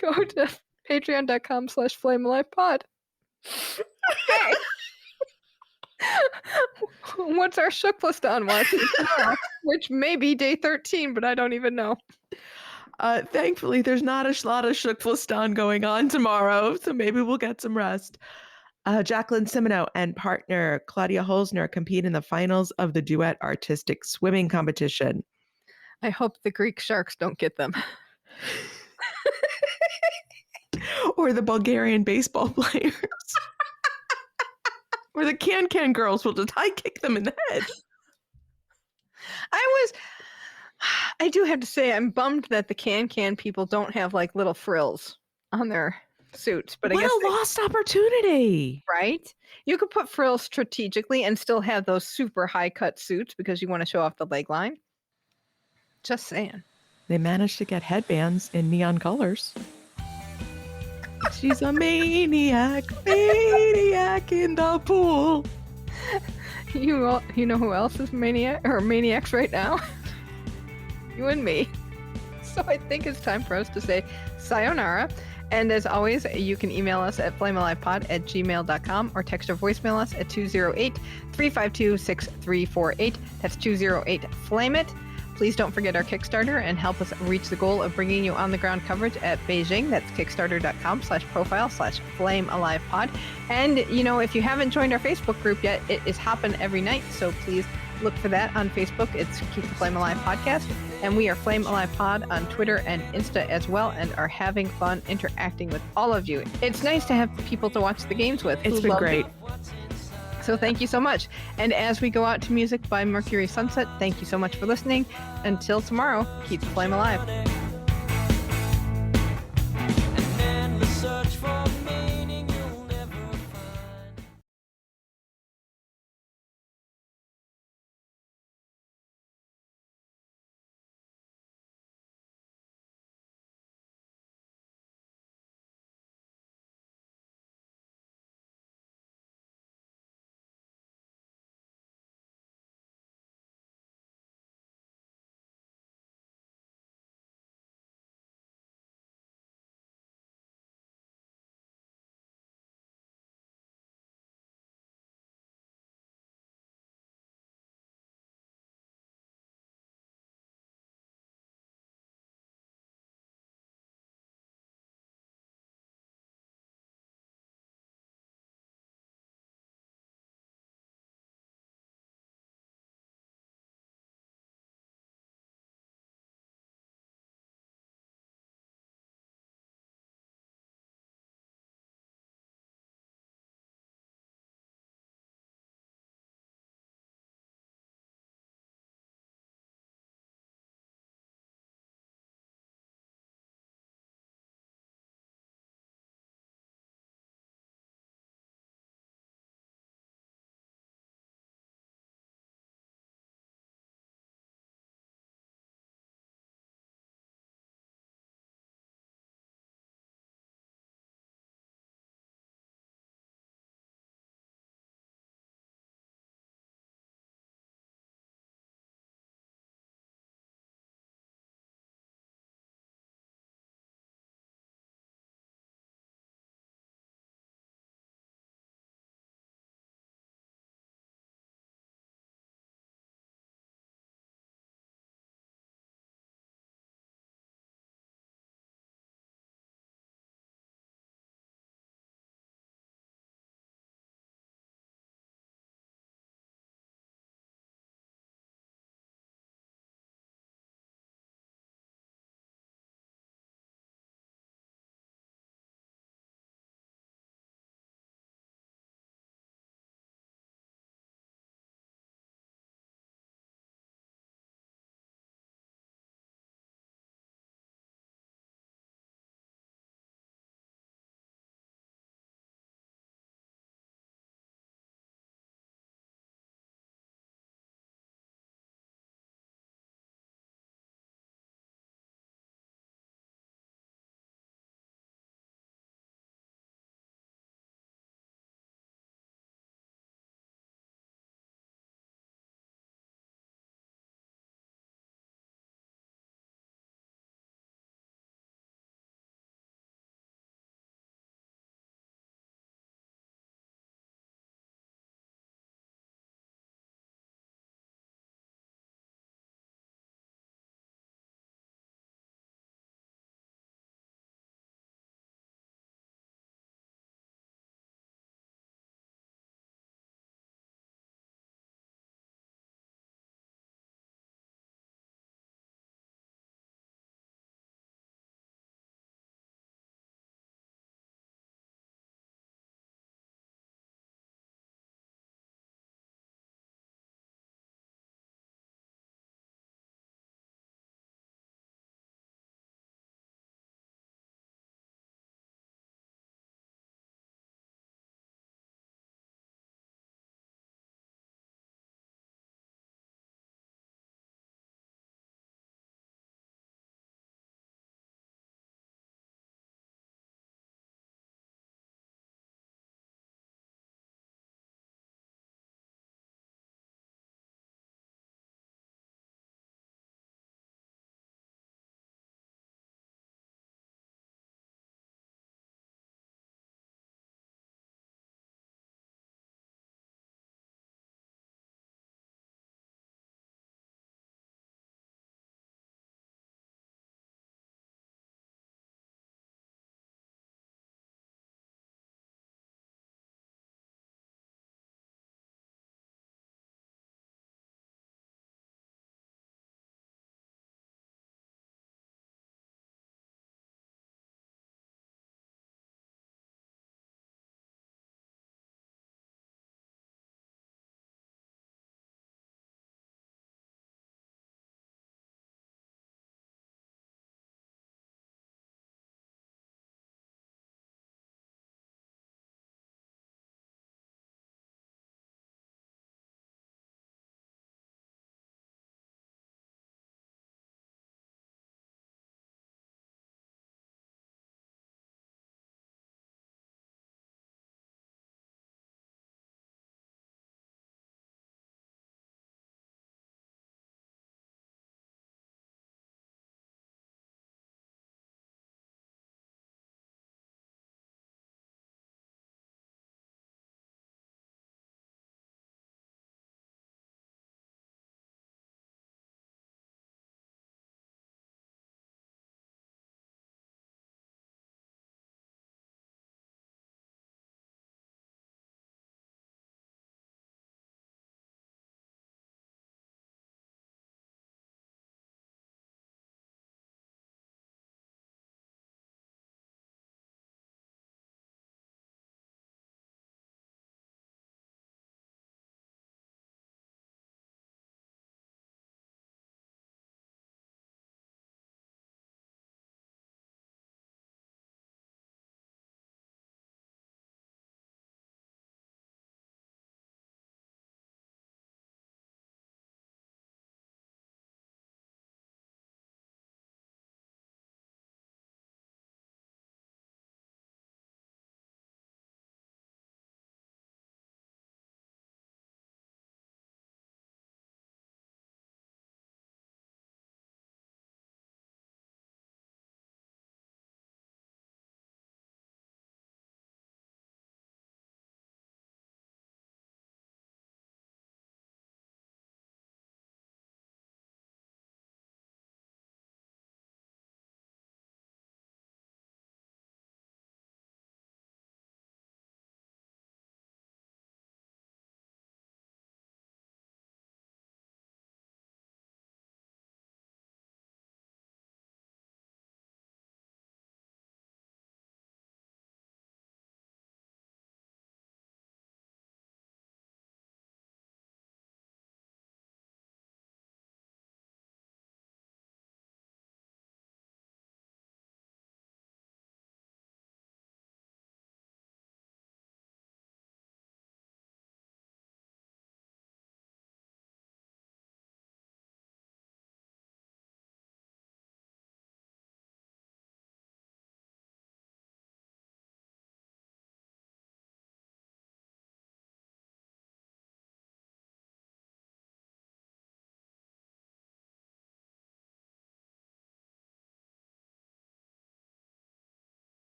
go to patreon.com/flamealivepod. Okay. What's our Shuklastan watching tomorrow? Which may be day 13, but I don't even know. Thankfully, there's not a lot of Shuklastan going on tomorrow, so maybe we'll get some rest. Jacqueline Simoneau and partner Claudia Holzner compete in the finals of the Duet artistic swimming competition. I hope the Greek sharks don't get them. Or the Bulgarian baseball players. Or the Can girls will just high kick them in the head. I do have to say, I'm bummed that the Can people don't have like little frills on their suits. But I guess what a lost opportunity. Right? You could put frills strategically and still have those super high cut suits because you want to show off the leg line. Just saying. They managed to get headbands in neon colors. She's a maniac in the pool. You know who else is maniacs right now? You and me. So I think it's time for us to say sayonara. And as always, you can email us at flamealivepod@gmail.com or text or voicemail us at 208-352-6348. That's 208-FLAME-IT. Please don't forget our Kickstarter and help us reach the goal of bringing you on-the-ground coverage at Beijing. That's kickstarter.com/profile/flamealivepod. And, if you haven't joined our Facebook group yet, it is hopping every night. So please look for that on Facebook. It's Keep the Flame Alive Podcast. And we are Flame Alive Pod on Twitter and Insta as well, and are having fun interacting with all of you. It's nice to have people to watch the games with. It's been great. So thank you so much. And as we go out to music by Mercury Sunset, thank you so much for listening. Until tomorrow, keep the flame alive. An endless search for